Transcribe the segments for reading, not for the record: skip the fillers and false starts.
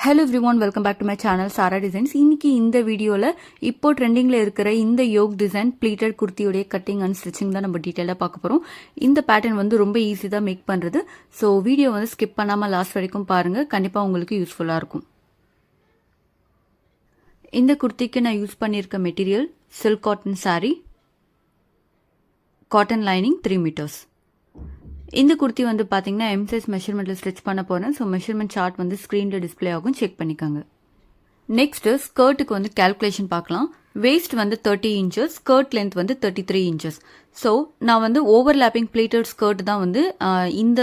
Hello everyone, welcome back to my channel Sara designs. இன்னைக்கு இந்த வீடியோவில் இப்போ ட்ரெண்டிங்கில் இருக்கிற இந்த யோக் டிசைன் ப்ளீட்டட் குர்த்தியோடைய கட்டிங் அண்ட் ஸ்டிச்சிங் தான் நம்ம டீட்டெயிலாக பார்க்க போகிறோம். இந்த பேட்டர்ன் வந்து ரொம்ப ஈஸி தான் மேக் பண்ணுறது. ஸோ வீடியோ வந்து ஸ்கிப் பண்ணாமல் லாஸ்ட் வரைக்கும் பாருங்கள், கண்டிப்பாக உங்களுக்கு யூஸ்ஃபுல்லாக இருக்கும். இந்த குர்த்திக்கு நான் யூஸ் பண்ணியிருக்க material silk cotton sari, cotton lining 3 metres. இந்த குர்த்தி வந்து பார்த்தீங்கன்னா எம் சைஸ் மெஷர்மெண்ட்டில் ஸ்டிச் பண்ண போகிறேன். ஸோ மெஷர்மெண்ட் சார்ட் வந்து ஸ்க்ரீனில் டிஸ்பிளே ஆகும், செக் பண்ணிக்கோங்க. நெக்ஸ்ட்டு ஸ்கர்ட்டுக்கு வந்து கேல்குலேஷன் பார்க்கலாம். வேஸ்ட் வந்து 30 இன்ச்சஸ், ஸ்கர்ட் லென்த் வந்து 33 இன்ச்சஸ். ஸோ நான் வந்து ஓவர்லேப்பிங் ப்ளீட்டட் ஸ்கர்ட் தான் வந்து இந்த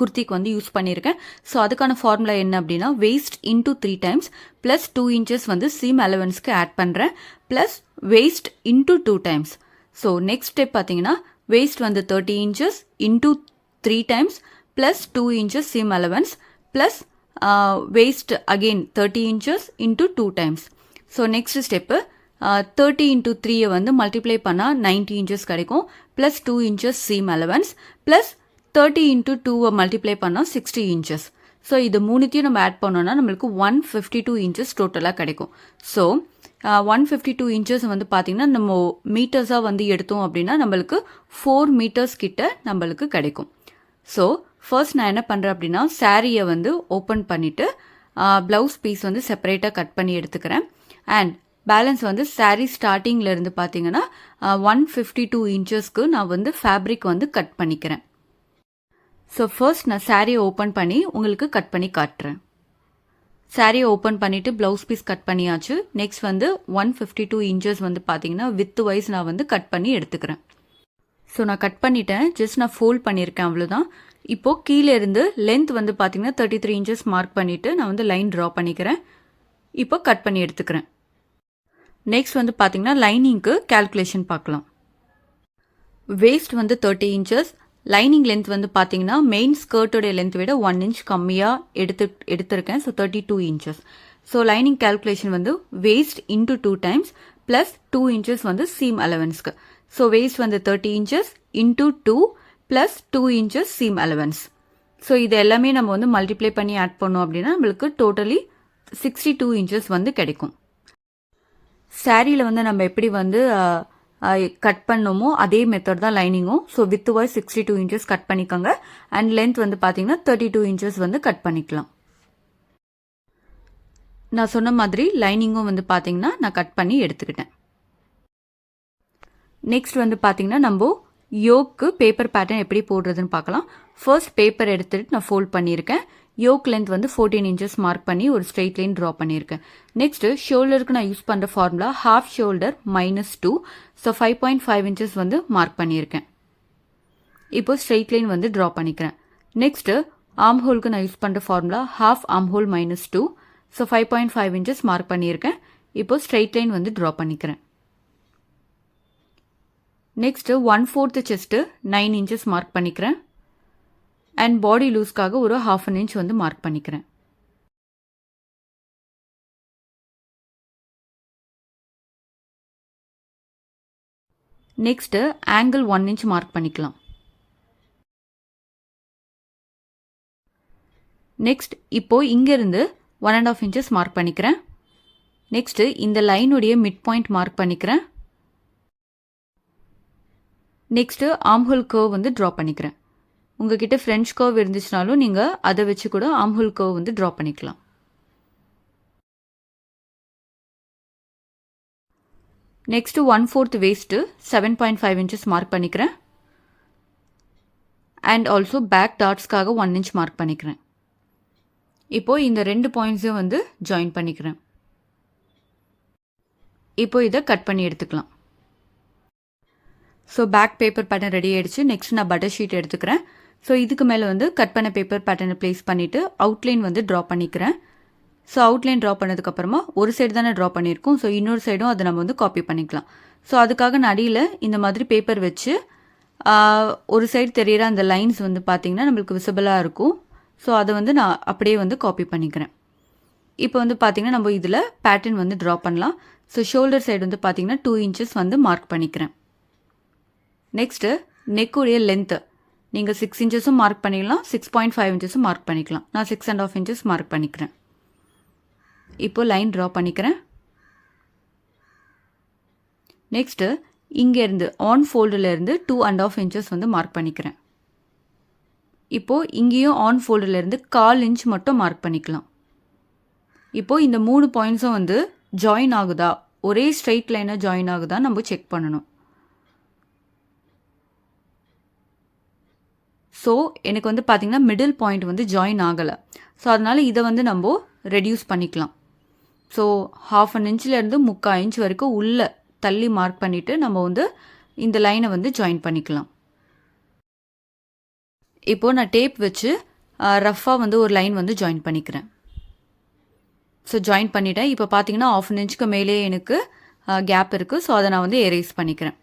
குர்த்திக்கு வந்து யூஸ் பண்ணியிருக்கேன். ஸோ அதுக்கான ஃபார்முலா என்ன அப்படின்னா, waste into 3 times plus 2 inches வந்து சீம் அலவன்ஸ்க்கு ஆட் பண்ணுறேன், plus waste into 2 times. So next step பார்த்தீங்கன்னா, waist வந்து 30 inches into 3 times plus 2 inches seam allowance plus waist again 30 inches into 2 times. So next step 30 into 3 வந்து multiply பண்ணா 90 inches கிடைக்கும், plus 2 inches seam allowance plus 30 into 2 multiply பண்ணா 60 inches. So இது மூணுத்தையும் நம்ம add பண்ணோன்னா நம்மளுக்கு 152 inches டோட்டலாக கிடைக்கும். ஸோ 152 inches வந்து பார்த்திங்கன்னா நம்ம மீட்டர்ஸாக வந்து எடுத்தோம் அப்படின்னா நம்மளுக்கு 4 meters கிட்ட நம்மளுக்கு கிடைக்கும். ஸோ ஃபர்ஸ்ட் நான் என்ன பண்ணுறேன் அப்படின்னா, சாரியை வந்து ஓப்பன் பண்ணிவிட்டு ப்ளவுஸ் பீஸ் வந்து செப்பரேட்டாக கட் பண்ணி எடுத்துக்கிறேன். அண்ட் பேலன்ஸ் வந்து சாரீ ஸ்டார்டிங்லேருந்து பார்த்தீங்கன்னா 152 inchesக்கு நான் வந்து ஃபேப்ரிக் வந்து கட் பண்ணிக்கிறேன். ஸோ ஃபர்ஸ்ட் நான் சாரியை ஓப்பன் பண்ணி உங்களுக்கு கட் பண்ணி காட்டுறேன். சாரியை ஓப்பன் பண்ணிவிட்டு ப்ளவுஸ் பீஸ் கட் பண்ணியாச்சு. நெக்ஸ்ட் வந்து 152 inches வந்து பார்த்தீங்கன்னா வித் வைஸ் நான் வந்து கட் பண்ணி எடுத்துக்கிறேன். ஸோ நான் கட் பண்ணிட்டேன், ஜஸ்ட் நான் ஃபோல்ட் பண்ணியிருக்கேன், அவ்வளோதான். இப்போது கீழே இருந்து லென்த் வந்து பார்த்தீங்கன்னா 33 inches மார்க் பண்ணிவிட்டு நான் வந்து லைன் ட்ரா பண்ணிக்கிறேன். இப்போ கட் பண்ணி எடுத்துக்கிறேன். நெக்ஸ்ட் வந்து பார்த்தீங்கன்னா லைனிங்க்கு கேல்குலேஷன் பார்க்கலாம். வேஸ்ட் வந்து 30 inches, லைனிங் லென்த் வந்து பார்த்தீங்கன்னா மெயின் ஸ்கர்ட்டோடைய லென்த் விட 1 inch கம்மியாக எடுத்திருக்கேன். So 32 inches. So lining calculation வந்து waist into 2 times plus 2 inches வந்து சீம் அலவன்ஸ்க்கு. ஸோ வேஸ்ட் வந்து 30 inches into 2 plus 2 inches seam allowance. So இது எல்லாமே நம்ம வந்து மல்டிப்ளை பண்ணி ஆட் பண்ணோம் அப்படின்னா நம்மளுக்கு டோட்டலி 62 inches வந்து கிடைக்கும். சாரியில் வந்து நம்ம எப்படி வந்து கட் பண்ணோமோ அதே மெத்தட் தான் லைனிங்கும். So width wise 62 inches cut பண்ணிக்கோங்க. அண்ட் லென்த் வந்து பார்த்தீங்கன்னா 32 inches வந்து கட் பண்ணிக்கலாம். நான் சொன்ன மாதிரி லைனிங்கும் வந்து பார்த்தீங்கன்னா நான் கட் பண்ணி எடுத்துக்கிட்டேன். நெக்ஸ்ட் வந்து பார்த்தீங்கன்னா நம்ம யோக்கு பேப்பர் பேட்டர்ன் எப்படி போடுறதுன்னு பார்க்கலாம். ஃபர்ஸ்ட் பேப்பர் எடுத்துகிட்டு நான் ஃபோல்ட் பண்ணியிருக்கேன். யோக் லென்த் வந்து 14 inches மார்க் பண்ணி ஒரு ஸ்ட்ரெயிட் லைன் ட்ரா பண்ணியிருக்கேன். நெக்ஸ்ட் ஷோல்டருக்கு நான் யூஸ் பண்ணுற formula half shoulder -2. So 5.5 inches வந்து மார்க் பண்ணியிருக்கேன். இப்போ ஸ்ட்ரெயிட் லைன் வந்து ட்ரா பண்ணிக்கிறேன். நெக்ஸ்ட் ஆர்ம் ஹோலுக்கு நான் யூஸ் பண்ணுற formula half arm whole -2. So 5.5 inches mark பண்ணியிருக்கேன். இப்போ ஸ்ட்ரெயிட் லைன் வந்து ட்ரா பண்ணிக்கிறேன். நெக்ஸ்ட் 1/4 செஸ்ட்டு 9 inches மார்க் பண்ணிக்கிறேன். அண்ட் பாடி லூஸ்க்காக ஒரு 1/2 inch வந்து மார்க் பண்ணிக்கிறேன். நெக்ஸ்ட் ஆங்கிள் 1 inch மார்க் பண்ணிக்கலாம். நெக்ஸ்ட் இப்போ இங்கிருந்து 1.5 inches மார்க் பண்ணிக்கிறேன். நெக்ஸ்ட் இந்த லைனுடைய மிட் பாயிண்ட் மார்க் பண்ணிக்கிறேன். நெக்ஸ்ட் ஆர்ம்ஹோல் கர்வ் வந்து ட்ரா பண்ணிக்கிறேன். உங்ககிட்ட ஃப்ரெஞ்ச் கர்வ் இருந்துச்சுனாலும் நீங்கள் அதை வச்சு கூட ஆர்ம்ஹோல் கர்வ் வந்து ட்ரா பண்ணிக்கலாம். நெக்ஸ்ட்டு 1/4 வேஸ்ட்டு 7.5 inches மார்க் பண்ணிக்கிறேன். அண்ட் ஆல்சோ பேக் டாட்ஸ்க்காக 1 inch மார்க் பண்ணிக்கிறேன். இப்போது இந்த 2 பாயிண்ட்ஸையும் வந்து ஜாயின் பண்ணிக்கிறேன். இப்போ இதை கட் பண்ணி எடுத்துக்கலாம். So back paper pattern ready ஆகிடுச்சு. நெக்ஸ்ட் நான் பட்டர் ஷீட் எடுத்துக்கிறேன். ஸோ இதுக்கு மேலே வந்து கட் பண்ண பேப்பர் பேட்டர்னை ப்ளேஸ் பண்ணிவிட்டு அவுட்லைன் வந்து ட்ரா பண்ணிக்கிறேன். ஸோ அவுட்லைன் ட்ரா பண்ணதுக்கப்புறமா ஒரு சைடு தானே ட்ரா பண்ணியிருக்கோம், ஸோ இன்னொரு சைடும் அதை நம்ம வந்து காப்பி பண்ணிக்கலாம். ஸோ அதுக்காக நான் அடியில் இந்த மாதிரி பேப்பர் வச்சு ஒரு சைடு தெரிகிற அந்த லைன்ஸ் வந்து பார்த்திங்கன்னா நம்மளுக்கு விசிபிளாக இருக்கும். ஸோ அதை வந்து நான் அப்படியே வந்து காப்பி பண்ணிக்கிறேன். இப்போ வந்து பார்த்திங்கன்னா நம்ம இதில் பேட்டர்ன் வந்து ட்ரா பண்ணலாம். ஸோ ஷோல்டர் சைடு வந்து பார்த்திங்கன்னா 2 inches வந்து மார்க் பண்ணிக்கிறேன். நெக்ஸ்ட்டு நெக்குடைய லென்த்து நீங்கள் 6 inches மார்க் பண்ணிக்கலாம், 6.5 inches மார்க் பண்ணிக்கலாம். நான் 6.5 inches மார்க் பண்ணிக்கிறேன். இப்போ லைன் ட்ரா பண்ணிக்கிறேன். நெக்ஸ்ட்டு இங்கேருந்து ஆன் ஃபோல்டிலேருந்து 2.5 இன்ச்சஸ் வந்து மார்க் பண்ணிக்கிறேன். இப்போது இங்கேயும் ஆன் ஃபோல்டிலேருந்து 1/4 இன்ச் மட்டும் மார்க் பண்ணிக்கலாம். இப்போது இந்த 3 பாயிண்ட்ஸும் வந்து ஜாயின் ஆகுதா, ஒரே ஸ்ட்ரெயிட் லைனாக ஜாயின் ஆகுதா நம்ம செக் பண்ணணும். ஸோ எனக்கு வந்து பார்த்திங்கன்னா மிடில் பாயிண்ட் வந்து ஜாயின் ஆகலை. ஸோ அதனால் இதை வந்து நம்ம ரெடியூஸ் பண்ணிக்கலாம். ஸோ 1/2 இன்ச்லேருந்து 3/4 இன்ச் வரைக்கும் உள்ளே தள்ளி மார்க் பண்ணிவிட்டு நம்ம வந்து இந்த லைனை வந்து ஜாயின் பண்ணிக்கலாம். இப்போது நான் டேப் வச்சு ரஃப்பாக வந்து ஒரு லைன் வந்து ஜாயின் பண்ணிக்கிறேன். ஸோ ஜாயின் பண்ணிட்டேன். இப்போ பார்த்தீங்கன்னா 1/2 இன்ச்சுக்கு மேலே எனக்கு கேப் இருக்குது. ஸோ அதை நான் வந்து எரேஸ் பண்ணிக்கிறேன்.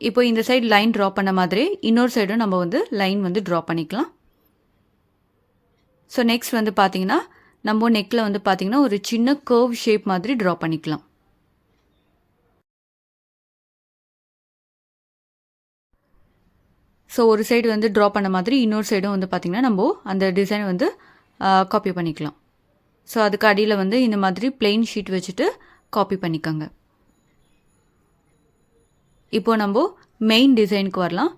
இப்போ இந்த சைடு லைன் ட்ரா பண்ண மாதிரி இன்னொரு சைடும் நம்ம வந்து லைன் வந்து ட்ரா பண்ணிக்கலாம். ஸோ நெக்ஸ்ட் வந்து பார்த்தீங்கன்னா நம்ம நெக்கில் வந்து பார்த்தீங்கன்னா ஒரு சின்ன கர்வ் ஷேப் மாதிரி ட்ரா பண்ணிக்கலாம். ஸோ ஒரு சைடு வந்து ட்ரா பண்ண மாதிரி இன்னொரு சைடும் வந்து பார்த்திங்கன்னா நம்ம அந்த டிசைன் வந்து காப்பி பண்ணிக்கலாம். ஸோ அதுக்கு அடியில் வந்து இந்த மாதிரி பிளெயின் ஷீட் வச்சுட்டு காப்பி பண்ணிக்கோங்க. இப்போ நம்ம மெயின் டிசைனுக்கு வரலாம்.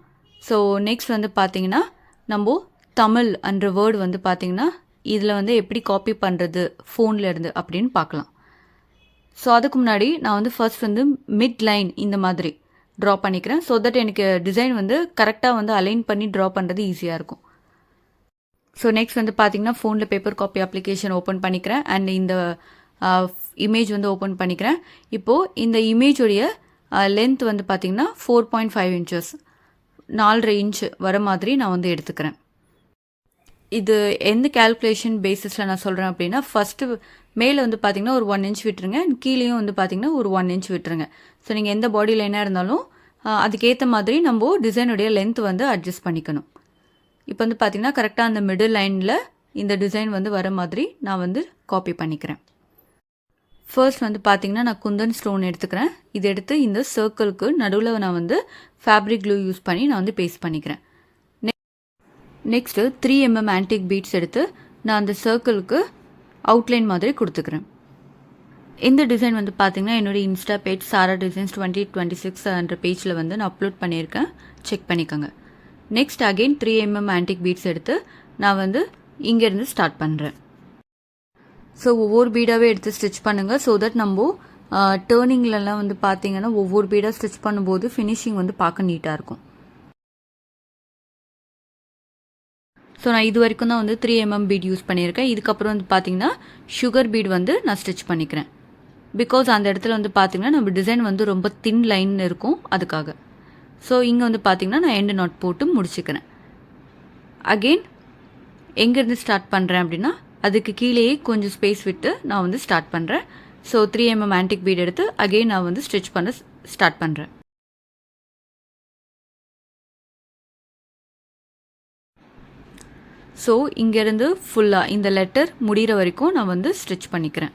ஸோ நெக்ஸ்ட் வந்து பார்த்திங்கன்னா நம்ம தமிழ் என்ற வேர்டு வந்து பார்த்திங்கன்னா இதில் வந்து எப்படி காப்பி பண்ணுறது ஃபோனில் இருந்து அப்படின்னு பார்க்கலாம். ஸோ அதுக்கு முன்னாடி நான் வந்து ஃபர்ஸ்ட் வந்து மிட் லைன் இந்த மாதிரி ட்ரா பண்ணிக்கிறேன். ஸோ தட் எனக்கு டிசைன் வந்து கரெக்டாக வந்து அலைன் பண்ணி ட்ரா பண்ணுறது ஈஸியாக இருக்கும். ஸோ நெக்ஸ்ட் வந்து பார்த்திங்கன்னா ஃபோனில் பேப்பர் காப்பி அப்ளிகேஷன் ஓப்பன் பண்ணிக்கிறேன். அண்ட் இந்த இமேஜ் வந்து ஓப்பன் பண்ணிக்கிறேன். இப்போது இந்த இமேஜோடைய லென்த் வந்து பார்த்திங்கன்னா 4.5 இன்ச்சஸ் 4.5 இன்ச் வர மாதிரி நான் வந்து எடுத்துக்கிறேன். இது எந்த கேல்குலேஷன் பேசிஸில் நான் சொல்கிறேன் அப்படின்னா ஃபஸ்ட்டு மேலே வந்து பார்த்திங்கன்னா ஒரு 1 இன்ச் விட்டுருங்க. கீழேயும் வந்து பார்த்திங்கன்னா ஒரு 1 இன்ச் விட்டுருங்க. ஸோ நீங்கள் எந்த பாடி லைனாக இருந்தாலும் அதுக்கேற்ற மாதிரி நம்ம டிசைனுடைய லென்த் வந்து அட்ஜஸ்ட் பண்ணிக்கணும். இப்போ வந்து பார்த்திங்கன்னா கரெக்டாக அந்த மிடில் லைனில் இந்த டிசைன் வந்து வர மாதிரி நான் வந்து காப்பி பண்ணிக்கிறேன். ஃபர்ஸ்ட் வந்து பார்த்திங்கன்னா நான் குந்தன் ஸ்டோன் எடுத்துக்கிறேன். இது எடுத்து இந்த சர்க்கிளுக்கு நடுவில் நான் வந்து ஃபேப்ரிக் க்ளூ யூஸ் பண்ணி நான் வந்து பேஸ்ட் பண்ணிக்கிறேன். நெக்ஸ்ட்டு 3 mm ஆன்டிக் பீட்ஸ் எடுத்து நான் அந்த சர்க்கிளுக்கு அவுட்லைன் மாதிரி கொடுத்துக்கிறேன். இந்த டிசைன் வந்து பார்த்திங்கன்னா என்னுடைய இன்ஸ்டா பேஜ் சாரா டிசைன்ஸ் 2026 என்ற பேஜில் வந்து நான் அப்லோட் பண்ணியிருக்கேன். செக் பண்ணிக்கோங்க. Next again 3 mm antique beads எடுத்து நான் வந்து இங்கேருந்து ஸ்டார்ட் பண்ணுறேன். ஸோ ஒவ்வொரு பீடாகவே எடுத்து ஸ்டிச் பண்ணுங்கள். ஸோ தட் நம்ம டேர்னிங்லலாம் வந்து பார்த்திங்கன்னா ஒவ்வொரு பீடாக ஸ்டிச் பண்ணும்போது ஃபினிஷிங் வந்து பார்க்க நீட்டாக இருக்கும். ஸோ நான் இது வரைக்கும் தான் வந்து 3 mm பீட் யூஸ் பண்ணியிருக்கேன். இதுக்கப்புறம் வந்து பார்த்திங்கன்னா சுகர் பீட் வந்து நான் ஸ்டிச் பண்ணிக்கிறேன். பிகாஸ் அந்த இடத்துல வந்து பார்த்திங்கன்னா நம்ம டிசைன் வந்து ரொம்ப தின் லைன் இருக்கும் அதுக்காக. ஸோ இங்கே வந்து பார்த்திங்கன்னா நான் எண்டு நாட் போட்டு முடிச்சுக்கிறேன். அகெயின் எங்கேருந்து ஸ்டார்ட் பண்ணுறேன் அப்படின்னா அதுக்கு கீழேயே கொஞ்சம் ஸ்பேஸ் விட்டு நான் வந்து ஸ்டார்ட் பண்ணுறேன். ஸோ 3 mm ஆன்டிக் பீட் எடுத்து அகெயின் நான் வந்து ஸ்டிச் பண்ண ஸ்டார்ட் பண்ணுறேன். ஸோ இங்கேருந்து ஃபுல்லாக இந்த லெட்டர் முடிகிற வரைக்கும் நான் வந்து ஸ்டிச் பண்ணிக்கிறேன்.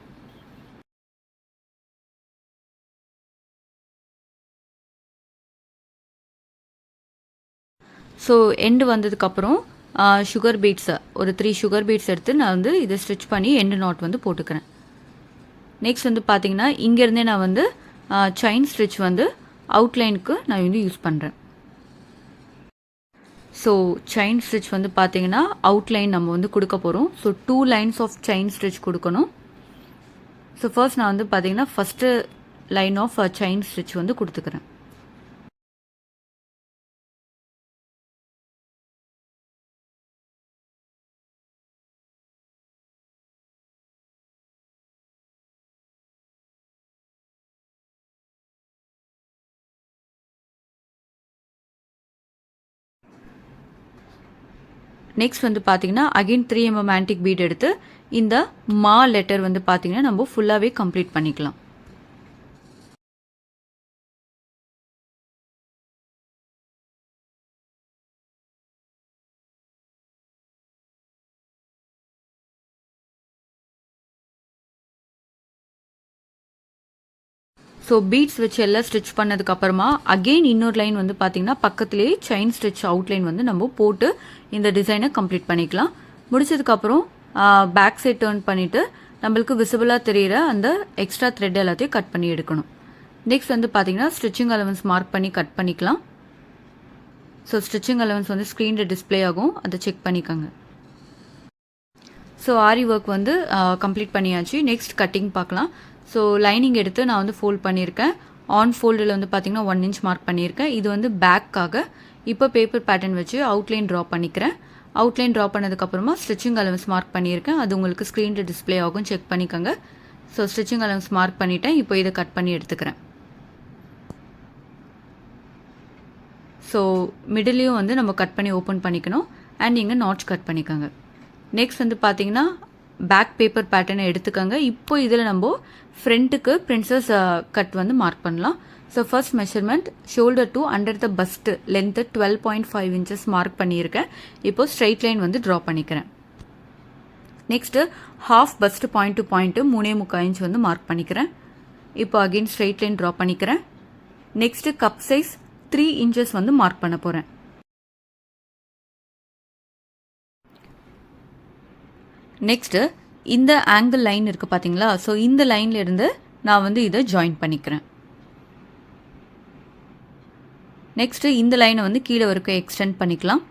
ஸோ எண்டு வந்ததுக்கப்புறம் சுகர் பீட்ஸை ஒரு 3 சுகர் பீட்ஸ் எடுத்து நான் வந்து இதை ஸ்டிச் பண்ணி எண்டு நாட் வந்து போட்டுக்கிறேன். நெக்ஸ்ட் வந்து பார்த்திங்கன்னா இங்கேருந்தே நான் வந்து செயின் ஸ்டிச் வந்து அவுட்லைனுக்கு நான் வந்து யூஸ் பண்ணுறேன். ஸோ செயின் ஸ்டிச் வந்து பார்த்திங்கன்னா அவுட்லைன் நம்ம வந்து கொடுக்க போகிறோம். So 2 lines of chain stitch கொடுக்கணும். ஸோ ஃபர்ஸ்ட் நான் வந்து பார்த்திங்கன்னா first line of chain stitch வந்து கொடுத்துக்கிறேன். நெக்ஸ்ட் வந்து பார்த்திங்கன்னா அகெயின் 3 mm ஆன்டிக் பீட் எடுத்து இந்த மா லெட்டர் வந்து பார்த்திங்கன்னா நம்ம ஃபுல்லாகவே கம்ப்ளீட் பண்ணிக்கலாம். ஸோ பீட்ஸ் வச்சு எல்லாம் ஸ்டிச் பண்ணதுக்கப்புறமா அகெயின் இன்னொரு லைன் வந்து பார்த்திங்கன்னா பக்கத்துலேயே செயின் ஸ்டிச் அவுட்லைன் வந்து நம்ம போட்டு இந்த டிசைனை கம்ப்ளீட் பண்ணிக்கலாம். முடிச்சதுக்கப்புறம் பேக் சைட் டேர்ன் பண்ணிவிட்டு நம்மளுக்கு விசிபிளாக தெரிகிற அந்த எக்ஸ்ட்ரா த்ரெட் எல்லாத்தையும் கட் பண்ணி எடுக்கணும். நெக்ஸ்ட் வந்து பார்த்தீங்கன்னா ஸ்டிச்சிங் அலவன்ஸ் மார்க் பண்ணி கட் பண்ணிக்கலாம். ஸோ ஸ்டிச்சிங் அலவன்ஸ் வந்து ஸ்க்ரீனில் டிஸ்பிளே ஆகும், அதை செக் பண்ணிக்கோங்க. ஸோ ஆரி ஒர்க் வந்து கம்ப்ளீட் பண்ணியாச்சு. நெக்ஸ்ட் கட்டிங் பார்க்கலாம். ஸோ லைனிங் எடுத்து நான் வந்து ஃபோல்ட் பண்ணியிருக்கேன். ஆன் ஃபோல்டில் வந்து பார்த்தீங்கன்னா 1 inch மார்க் பண்ணியிருக்கேன். இது வந்து பேக்காக. இப்போ பேப்பர் பேட்டர்ன் வச்சு அவுட்லைன் ட்ரா பண்ணிக்கிறேன். அவுட்லைன் ட்ரா பண்ணதுக்கப்புறமா ஸ்டிச்சிங் அலவன்ஸ் மார்க் பண்ணியிருக்கேன். அது உங்களுக்கு ஸ்க்ரீனில் டிஸ்பிளே ஆகும், செக் பண்ணிக்கோங்க. ஸோ ஸ்டிச்சிங் அலவன்ஸ் மார்க் பண்ணிவிட்டேன். இப்போ இதை கட் பண்ணி எடுத்துக்கிறேன். ஸோ மிடிலையும் வந்து நம்ம கட் பண்ணி ஓப்பன் பண்ணிக்கணும். அண்ட் இங்கே நாட்ச் கட் பண்ணிக்கோங்க. நெக்ஸ்ட் வந்து பார்த்தீங்கன்னா பேக் பேப்பர் பேட்டர்னை எடுத்துக்கோங்க. இப்போ இதில் நம்ம ஃப்ரண்ட்டுக்கு பிரின்சஸ் கட் வந்து மார்க் பண்ணலாம். So first measurement shoulder to under the first length 12.5 inches mark பண்ணியிருக்கேன். இப்போ ஸ்ட்ரைட் லைன் வந்து ட்ரா பண்ணிக்கிறேன். Next half first point to point 3.25 inch வந்து மார்க் பண்ணிக்கிறேன். இப்போ அகெயின் ஸ்ட்ரைட் லைன் ட்ரா பண்ணிக்கிறேன். நெக்ஸ்ட்டு கப் சைஸ் 3 inches வந்து மார்க் பண்ண போகிறேன். நெக்ஸ்ட்டு இந்த ஆங்கிள் லைன் இருக்குது பார்த்தீங்களா? ஸோ இந்த லைனில் இருந்து நான் வந்து இதை ஜாயின் பண்ணிக்கிறேன். நெக்ஸ்ட்டு இந்த லைனை வந்து கீழே வரைக்கும் எக்ஸ்டெண்ட் பண்ணிக்கலாம்.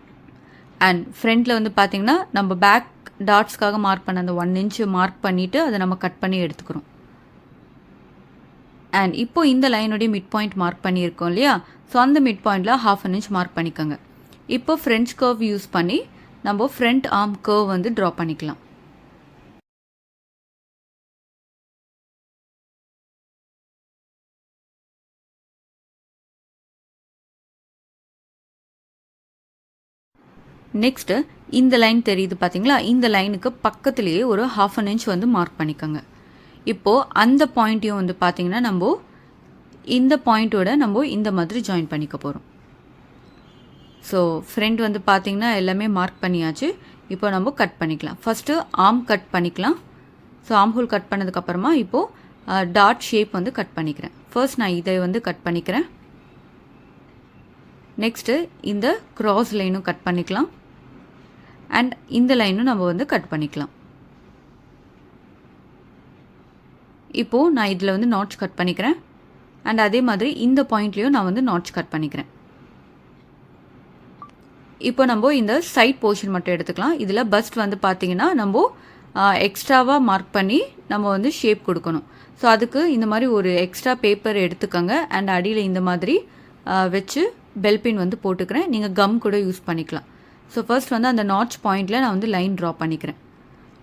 அண்ட் ஃப்ரண்ட்டில் வந்து பார்த்தீங்கன்னா நம்ம பேக் டாட்ஸ்க்காக மார்க் பண்ண அந்த 1 inch மார்க் பண்ணிவிட்டு அதை நம்ம கட் பண்ணி எடுத்துக்கிறோம். அண்ட் இப்போ இந்த லைனுடைய மிட் பாயிண்ட் மார்க் பண்ணியிருக்கோம் இல்லையா? ஸோ அந்த மிட் பாயிண்டில் 1/2 inch மார்க் பண்ணிக்கோங்க. இப்போ ஃப்ரெஞ்ச் கர்வ் யூஸ் பண்ணி நம்ம ஃப்ரண்ட் ஆர்ம் கர்வ் வந்து ட்ரா பண்ணிக்கலாம். நெக்ஸ்ட்டு இந்த லைன் தெரியுது பார்த்தீங்களா? இந்த லைனுக்கு பக்கத்துலேயே ஒரு 1/2 inch வந்து மார்க் பண்ணிக்கோங்க. இப்போது அந்த பாயிண்ட்டையும் வந்து பார்த்தீங்கன்னா நம்ம இந்த பாயிண்ட்டோட நம்ம இந்த மாதிரி ஜாயின் பண்ணிக்க போகிறோம். ஸோ ஃப்ரண்ட் வந்து பார்த்தீங்கன்னா எல்லாமே மார்க் பண்ணியாச்சு. இப்போ நம்ம கட் பண்ணிக்கலாம். ஃபஸ்ட்டு ஆர்ம் கட் பண்ணிக்கலாம். ஸோ ஆர்ம் ஹோல் கட் பண்ணதுக்கப்புறமா இப்போது டாட் ஷேப் வந்து கட் பண்ணிக்கிறேன். ஃபர்ஸ்ட் நான் இதை வந்து கட் பண்ணிக்கிறேன். நெக்ஸ்ட்டு இந்த க்ராஸ் லைனும் கட் பண்ணிக்கலாம். அண்ட் இந்த லைனும் நம்ம வந்து கட் பண்ணிக்கலாம். இப்போது நான் இதில் வந்து நாட்ச் கட் பண்ணிக்கிறேன். அண்ட் அதே மாதிரி இந்த பாயிண்ட்லேயும் நான் வந்து நாட்ச் கட் பண்ணிக்கிறேன். இப்போ நம்ம இந்த சைட் போர்ஷன் மட்டும் எடுத்துக்கலாம். இதில் பஸ்ட் வந்து பார்த்தீங்கன்னா நம்ம எக்ஸ்ட்ராவாக மார்க் பண்ணி நம்ம வந்து ஷேப் கொடுக்கணும். ஸோ அதுக்கு இந்த மாதிரி ஒரு எக்ஸ்ட்ரா பேப்பர் எடுத்துக்கோங்க. அண்ட் அடியில் இந்த மாதிரி வச்சு பெல்பின் வந்து போட்டுக்கிறேன். நீங்கள் கம் கூட யூஸ் பண்ணிக்கலாம். ஸோ ஃபர்ஸ்ட் வந்து அந்த நாட்ச் பாயிண்டில் நான் வந்து லைன் ட்ரா பண்ணிக்கிறேன்.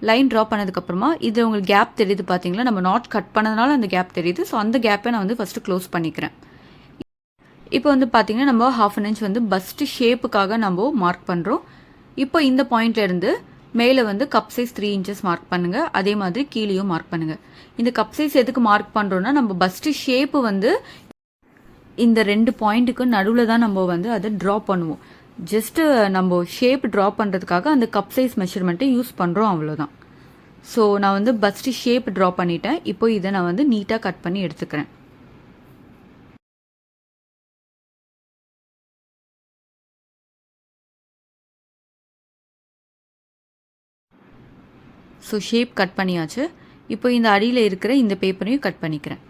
லைன் ட்ரா பண்ணதுக்கப்புறமா இது உங்களுக்கு கேப் தெரியுது பார்த்தீங்களா? நம்ம நாட் கட் பண்ணதுனால அந்த கேப் தெரியுது. ஸோ அந்த கேப்பை நான் வந்து ஃபஸ்ட்டு க்ளோஸ் பண்ணிக்கிறேன். இப்போ வந்து பார்த்தீங்கன்னா நம்ம 1/2 inch வந்து பஸ்ட்டு ஷேப்புக்காக நம்ம மார்க் பண்ணுறோம். இப்போ இந்த பாயிண்ட்லேருந்து மேலே வந்து கப் சைஸ் 3 inches மார்க் பண்ணுங்கள். அதே மாதிரி கீழேயும் மார்க் பண்ணுங்கள். இந்த கப் சைஸ் எதுக்கு மார்க் பண்ணுறோன்னா நம்ம பஸ்ட்டு ஷேப்பு வந்து இந்த 2 பாயிண்ட்டுக்கு நடுவில் தான் நம்ம வந்து அதை ட்ரா பண்ணுவோம். ஜஸ்ட்டு நம்ம ஷேப் ட்ரா பண்ணுறதுக்காக அந்த கப் சைஸ் மெஷர்மெண்ட்டை யூஸ் பண்ணுறோம், அவ்வளோதான். ஸோ நான் வந்து பஸ்ட்டு ஷேப் ட்ரா பண்ணிட்டேன். இப்போ இதை நான் வந்து நீட்டாக கட் பண்ணி எடுத்துக்கிறேன். ஸோ ஷேப் கட் பண்ணியாச்சு. இப்போ இந்த அடியில் இருக்கிற இந்த பேப்பரையும் கட் பண்ணிக்கிறேன்.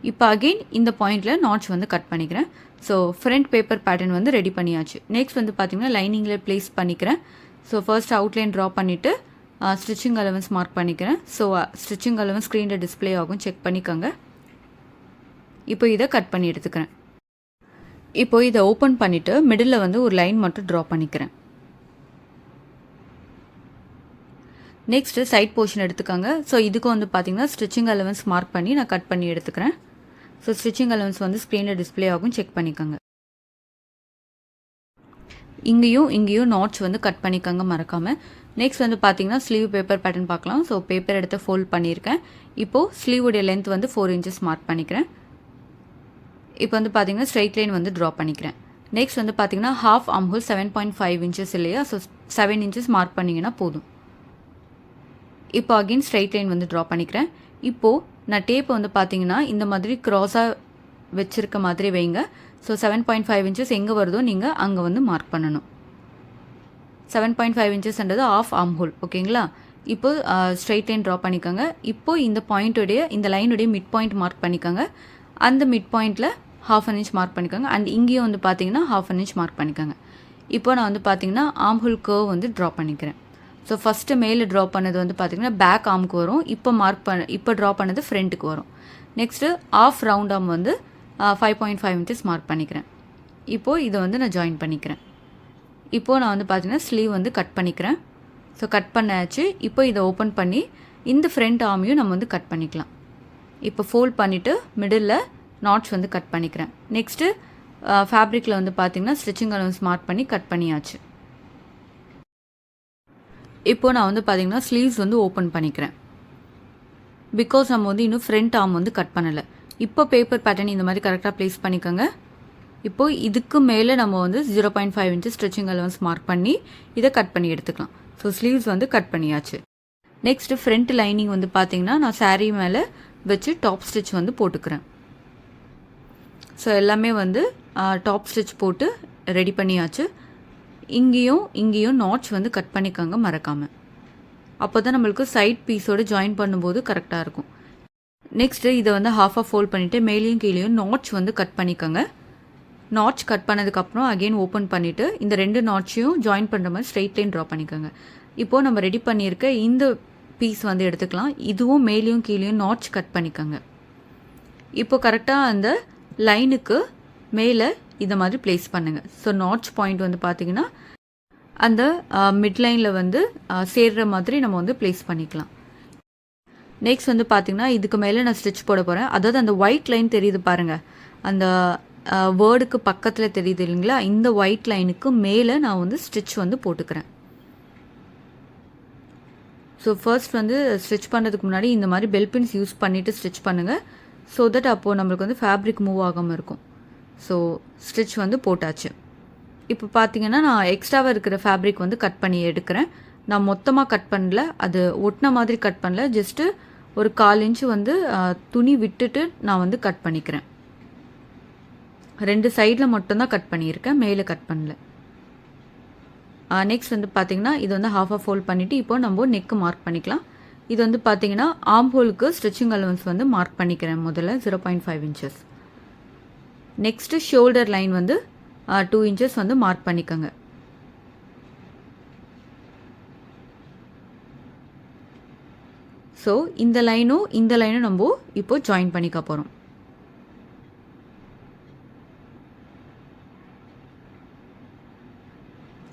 இப்போ அகெயின் இந்த பாயிண்டில் நாட்ச் வந்து கட் பண்ணிக்கிறேன். ஸோ ஃப்ரண்ட் பேப்பர் பேட்டர்ன் வந்து ரெடி பண்ணியாச்சு. நெக்ஸ்ட் வந்து பார்த்தீங்கன்னா லைனிங்கில் ப்ளேஸ் பண்ணிக்கிறேன். ஸோ ஃபர்ஸ்ட் அவுட்லைன் ட்ரா பண்ணிவிட்டு ஸ்டிச்சிங் அலவன்ஸ் மார்க் பண்ணிக்கிறேன். ஸோ ஸ்டிச்சிங் அலவன்ஸ் ஸ்க்ரீனில் டிஸ்பிளே ஆகும், செக் பண்ணிக்கோங்க. இப்போ இதை கட் பண்ணி எடுத்துக்கிறேன். இப்போ இதை ஓப்பன் பண்ணிவிட்டு மிடில் வந்து ஒரு லைன் மட்டும் ட்ரா பண்ணிக்கிறேன். நெக்ஸ்ட்டு சைட் போர்ஷன் எடுத்துக்கோங்க. ஸோ இதுக்கும் வந்து பார்த்தீங்கன்னா ஸ்டிச்சிங் அலவன்ஸ் மார்க் பண்ணி நான் கட் பண்ணி எடுத்துக்கிறேன். ஸோ ஸ்டிச்சிங் அலவன்ஸ் வந்து ஸ்க்ரீனில் டிஸ்பிளே ஆகும், செக் பண்ணிக்கோங்க. இங்கேயும் நாட்ச் வந்து கட் பண்ணிக்கோங்க மறக்காமல். நெக்ஸ்ட் வந்து பார்த்தீங்கன்னா ஸ்லீவ் பேப்பர் பேட்டர்ன் பார்க்கலாம். ஸோ பேப்பர் எடுத்து ஃபோல்ட் பண்ணியிருக்கேன். இப்போது ஸ்லீவுடைய லென்த் வந்து 4 inches மார்க் பண்ணிக்கிறேன். இப்போ வந்து பார்த்தீங்கன்னா ஸ்ட்ரைட் லைன் வந்து ட்ரா பண்ணிக்கிறேன். நெக்ஸ்ட் வந்து பார்த்தீங்கன்னா ஹாஃப் ஆர்ம் ஹோல் 7.5 inches இல்லையா? ஸோ 7 inches மார்க் பண்ணிங்கன்னா போதும். இப்போ அகெயின் ஸ்ட்ரைட் லைன் வந்து ட்ரா பண்ணிக்கிறேன். இப்போது நான் டேப்பை வந்து பார்த்தீங்கன்னா இந்த மாதிரி க்ராஸாக வச்சுருக்க மாதிரி வைங்க. ஸோ 7.5 inches எங்கே வருதோ நீங்கள் அங்கே வந்து மார்க் பண்ணணும். 7.5 inchesன்றது ஆஃப் ஆர்ம் ஹோல், ஓகேங்களா? இப்போ ஸ்ட்ரைட் லைன் ட்ரா பண்ணிக்கோங்க. இப்போ இந்த பாயிண்ட்டுடைய இந்த லைனுடைய மிட் பாயிண்ட் மார்க் பண்ணிக்கோங்க. அந்த மிட் பாயிண்ட்டில் 1/2 inch மார்க் பண்ணிக்கோங்க. அண்ட் இங்கேயும் வந்து பார்த்தீங்கன்னா 1/2 inch மார்க் பண்ணிக்கோங்க. இப்போ நான் வந்து பார்த்தீங்கன்னா ஆர்ம் ஹோல் கர்வ் வந்து ட்ரா பண்ணிக்கிறேன். ஸோ ஃபஸ்ட்டு மேலே ட்ரா பண்ணது வந்து பார்த்தீங்கன்னா பேக் ஆர்முக்கு வரும். இப்போ ட்ரா பண்ணது ஃப்ரண்ட்டுக்கு வரும். நெக்ஸ்ட்டு ஆஃப் ரவுண்ட் ஆர்ம் வந்து 5.5 inches மார்க் பண்ணிக்கிறேன். இப்போது இதை வந்து நான் ஜாயின் பண்ணிக்கிறேன். இப்போது நான் வந்து பார்த்தீங்கன்னா ஸ்லீவ் வந்து கட் பண்ணிக்கிறேன். ஸோ கட் பண்ணாச்சு. இப்போ இதை ஓப்பன் பண்ணி இந்த ஃப்ரண்ட் ஆர்மையும் நம்ம வந்து கட் பண்ணிக்கலாம். இப்போ ஃபோல்ட் பண்ணிவிட்டு மிடில் நாட்ச் வந்து கட் பண்ணிக்கிறேன். நெக்ஸ்ட்டு ஃபேப்ரிக்கில் வந்து பார்த்தீங்கன்னா ஸ்டிச்சிங் அலவன்ஸ் மார்க் பண்ணி கட் பண்ணியாச்சு. இப்போது நான் வந்து பார்த்தீங்கன்னா ஸ்லீவ்ஸ் வந்து ஓப்பன் பண்ணிக்கிறேன். பிகாஸ் நம்ம வந்து இன்னும் ஃப்ரண்ட் ஆர்ம் வந்து கட் பண்ணலை. இப்போ பேப்பர் பேட்டர்ன் இந்த மாதிரி கரெக்டாக ப்ளேஸ் பண்ணிக்கோங்க. இப்போது இதுக்கு மேலே நம்ம வந்து 0.5 inches ஸ்டிச்சிங் அலவன்ஸ் மார்க் பண்ணி இதை கட் பண்ணி எடுத்துக்கலாம். ஸோ ஸ்லீவ்ஸ் வந்து கட் பண்ணியாச்சு. நெக்ஸ்ட்டு ஃப்ரண்ட் லைனிங் வந்து பார்த்தீங்கன்னா நான் சாரீ மேலே வச்சு டாப் ஸ்டிச் வந்து போட்டுக்கிறேன். ஸோ எல்லாமே வந்து டாப் ஸ்டிச் போட்டு ரெடி பண்ணியாச்சு. இங்கேயும் நாட்ச் வந்து கட் பண்ணிக்கோங்க மறக்காமல். அப்போ தான் நம்மளுக்கு சைட் பீஸோடு ஜாயின் பண்ணும்போது கரெக்டாக இருக்கும். நெக்ஸ்ட்டு இதை வந்து ஹாஃபாக ஃபோல்ட் பண்ணிவிட்டு மேலேயும் கீழேயும் நாட்ச் வந்து கட் பண்ணிக்கோங்க. நாட்ச் கட் பண்ணதுக்கப்புறம் அகெயின் ஓப்பன் பண்ணிவிட்டு இந்த 2 நாட்சையும் ஜாயின் பண்ணுற மாதிரி ஸ்ட்ரெயிட் லைன் ட்ரா பண்ணிக்கோங்க. இப்போது நம்ம ரெடி பண்ணியிருக்க இந்த பீஸ் வந்து எடுத்துக்கலாம். இதுவும் மேலேயும் கீழேயும் நாட்ச் கட் பண்ணிக்கோங்க. இப்போ கரெக்டாக அந்த லைனுக்கு மேலே இதை மாதிரி ப்ளேஸ் பண்ணுங்கள். ஸோ நாட்ச் பாயிண்ட் வந்து பார்த்திங்கன்னா அந்த மிட் லைனில் வந்து சேர்கிற மாதிரி நம்ம வந்து ப்ளேஸ் பண்ணிக்கலாம். நெக்ஸ்ட் வந்து பார்த்திங்கன்னா இதுக்கு மேலே நான் ஸ்டிச் போட போகிறேன். அதாவது அந்த ஒயிட் லைன் தெரியுது பாருங்கள், அந்த வேர்டுக்கு பக்கத்தில் தெரியுது இல்லைங்களா, இந்த ஒயிட் லைனுக்கு மேலே நான் வந்து ஸ்டிச் வந்து போட்டுக்கிறேன். ஸோ ஃபர்ஸ்ட் வந்து ஸ்டிச் பண்ணுறதுக்கு முன்னாடி இந்த மாதிரி பெல் பின்ஸ் யூஸ் பண்ணிவிட்டு ஸ்டிச் பண்ணுங்கள். ஸோ தட் அப்போது நம்மளுக்கு வந்து ஃபேப்ரிக் மூவ் ஆகாமல் இருக்கும். ஸோ ஸ்டிச் வந்து போட்டாச்சு. இப்போ பார்த்தீங்கன்னா நான் எக்ஸ்ட்ராவாக இருக்கிற ஃபேப்ரிக் வந்து கட் பண்ணி எடுக்கிறேன். நான் மொத்தமாக கட் பண்ணல, அது ஒட்டின மாதிரி கட் பண்ணல, ஜஸ்ட்டு ஒரு 1/4 inch வந்து துணி விட்டுட்டு நான் வந்து கட் பண்ணிக்கிறேன். 2 சைடில் மட்டும்தான் கட் பண்ணியிருக்கேன், மேலே கட் பண்ணல. நெக்ஸ்ட் வந்து பார்த்தீங்கன்னா இது வந்து ஹாஃபாக ஃபோல்ட் பண்ணிவிட்டு இப்போ நம்ம நெக்கு மார்க் பண்ணிக்கலாம். இது வந்து பார்த்தீங்கன்னா ஆர்ம் ஹோலுக்கு ஸ்டிச்சிங் அலவன்ஸ் வந்து மார்க் பண்ணிக்கிறேன் முதல்ல 0.5 inches. நெக்ஸ்ட்டு ஷோல்டர் லைன் வந்து 2 inches வந்து மார்க் பண்ணிக்கோங்க. ஸோ இந்த லைனும் நம்ம இப்போ ஜாயின் பண்ணிக்க போகிறோம்.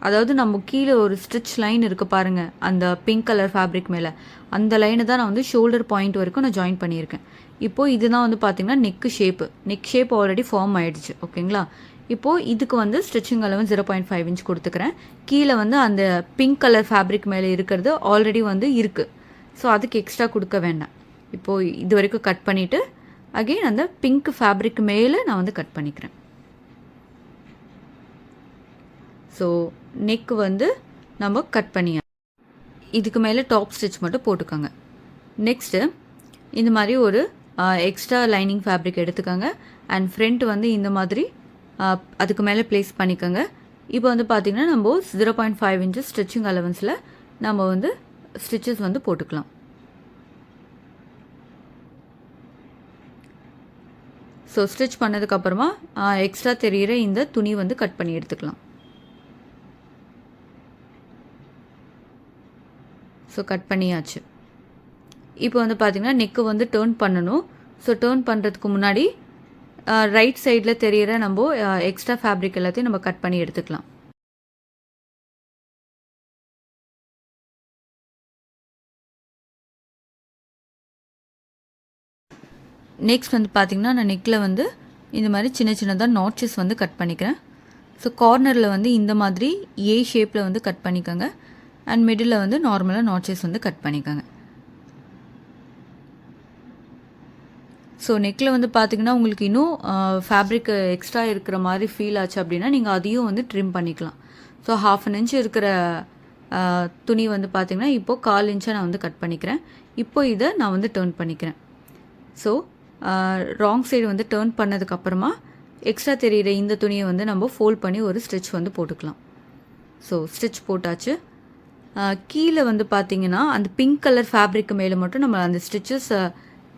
அதாவது நம்ம கீழே ஒரு ஸ்டிச் லைன் இருக்குது பாருங்கள், அந்த பிங்க் கலர் ஃபேப்ரிக் மேலே, அந்த லைனை தான் நான் வந்து ஷோல்டர் பாயிண்ட் வரைக்கும் நான் ஜாயின் பண்ணியிருக்கேன். இப்போது இதுதான் வந்து பார்த்திங்கன்னா நெக் ஷேப் ஆல்ரெடி ஃபார்ம் ஆகிடுச்சு. ஓகேங்களா? இப்போது இதுக்கு வந்து ஸ்டிச்சிங் அளவு 0.5 inch கொடுத்துக்கிறேன். கீழே வந்து அந்த பிங்க் கலர் ஃபேப்ரிக் மேலே இருக்கிறது ஆல்ரெடி வந்து இருக்குது. ஸோ அதுக்கு எக்ஸ்ட்ரா கொடுக்க வேண்டாம். இப்போது இது வரைக்கும் கட் பண்ணிவிட்டு அகெயின் அந்த பிங்க் ஃபேப்ரிக் மேலே நான் வந்து கட் பண்ணிக்கிறேன். ஸோ நெக் வந்து நம்ம கட் பண்ணியா, இதுக்கு மேலே டாப் ஸ்டிச் மட்டும் போட்டுக்கோங்க. நெக்ஸ்ட்டு இந்த மாதிரி ஒரு எக்ஸ்ட்ரா லைனிங் ஃபேப்ரிக் எடுத்துக்கோங்க. அண்ட் ஃப்ரண்ட் வந்து இந்த மாதிரி அதுக்கு மேலே ப்ளேஸ் பண்ணிக்கோங்க. இப்போ வந்து பார்த்திங்கன்னா நம்ம 0.5 inches ஸ்டிச்சிங் அலவன்ஸில் நம்ம வந்து ஸ்டிச்சஸ் வந்து போட்டுக்கலாம். ஸோ ஸ்டிச் பண்ணதுக்கப்புறமா எக்ஸ்ட்ரா தெரிகிற இந்த துணி வந்து கட் பண்ணி எடுத்துக்கலாம். ஸோ கட் பண்ணியாச்சு. இப்போ வந்து பார்த்திங்கன்னா நெக்கு வந்து டேர்ன் பண்ணணும். ஸோ டேர்ன் பண்ணுறதுக்கு முன்னாடி ரைட் சைடில் தெரிகிற நம்ம எக்ஸ்ட்ரா ஃபேப்ரிக் எல்லாத்தையும் நம்ம கட் பண்ணி எடுத்துக்கலாம். நெக்ஸ்ட் வந்து பார்த்திங்கன்னா நான் நெக்கில் வந்து இந்த மாதிரி சின்ன சின்னதாக நாட்சஸ் வந்து கட் பண்ணிக்கிறேன். ஸோ கார்னரில் வந்து இந்த மாதிரி ஏ ஷேப்பில் வந்து கட் பண்ணிக்கோங்க. அண்ட் மிடில் வந்து நார்மலாக நாட்சஸ் வந்து கட் பண்ணிக்கோங்க. ஸோ நெக்கில் வந்து பார்த்திங்கன்னா உங்களுக்கு இன்னும் ஃபேப்ரிக் எக்ஸ்ட்ரா இருக்கிற மாதிரி ஃபீல் ஆச்சு அப்படின்னா நீங்கள் அதையும் வந்து ட்ரிம் பண்ணிக்கலாம். ஸோ 1/2 inch இருக்கிற துணி வந்து பார்த்திங்கன்னா இப்போது 1/4 inch நான் வந்து கட் பண்ணிக்கிறேன். இப்போ இதை நான் வந்து டேர்ன் பண்ணிக்கிறேன். ஸோ ராங் சைடு வந்து டேர்ன் பண்ணதுக்கப்புறமா எக்ஸ்ட்ரா தெரிகிற இந்த துணியை வந்து நம்ம ஃபோல்ட் பண்ணி ஒரு ஸ்டிச் வந்து போட்டுக்கலாம். ஸோ ஸ்டிச் போட்டாச்சு. கீழே வந்து பார்த்தீங்கன்னா அந்த பிங்க் கலர் ஃபேப்ரிக்கு மேலே மட்டும் நம்ம அந்த ஸ்டிச்சஸ்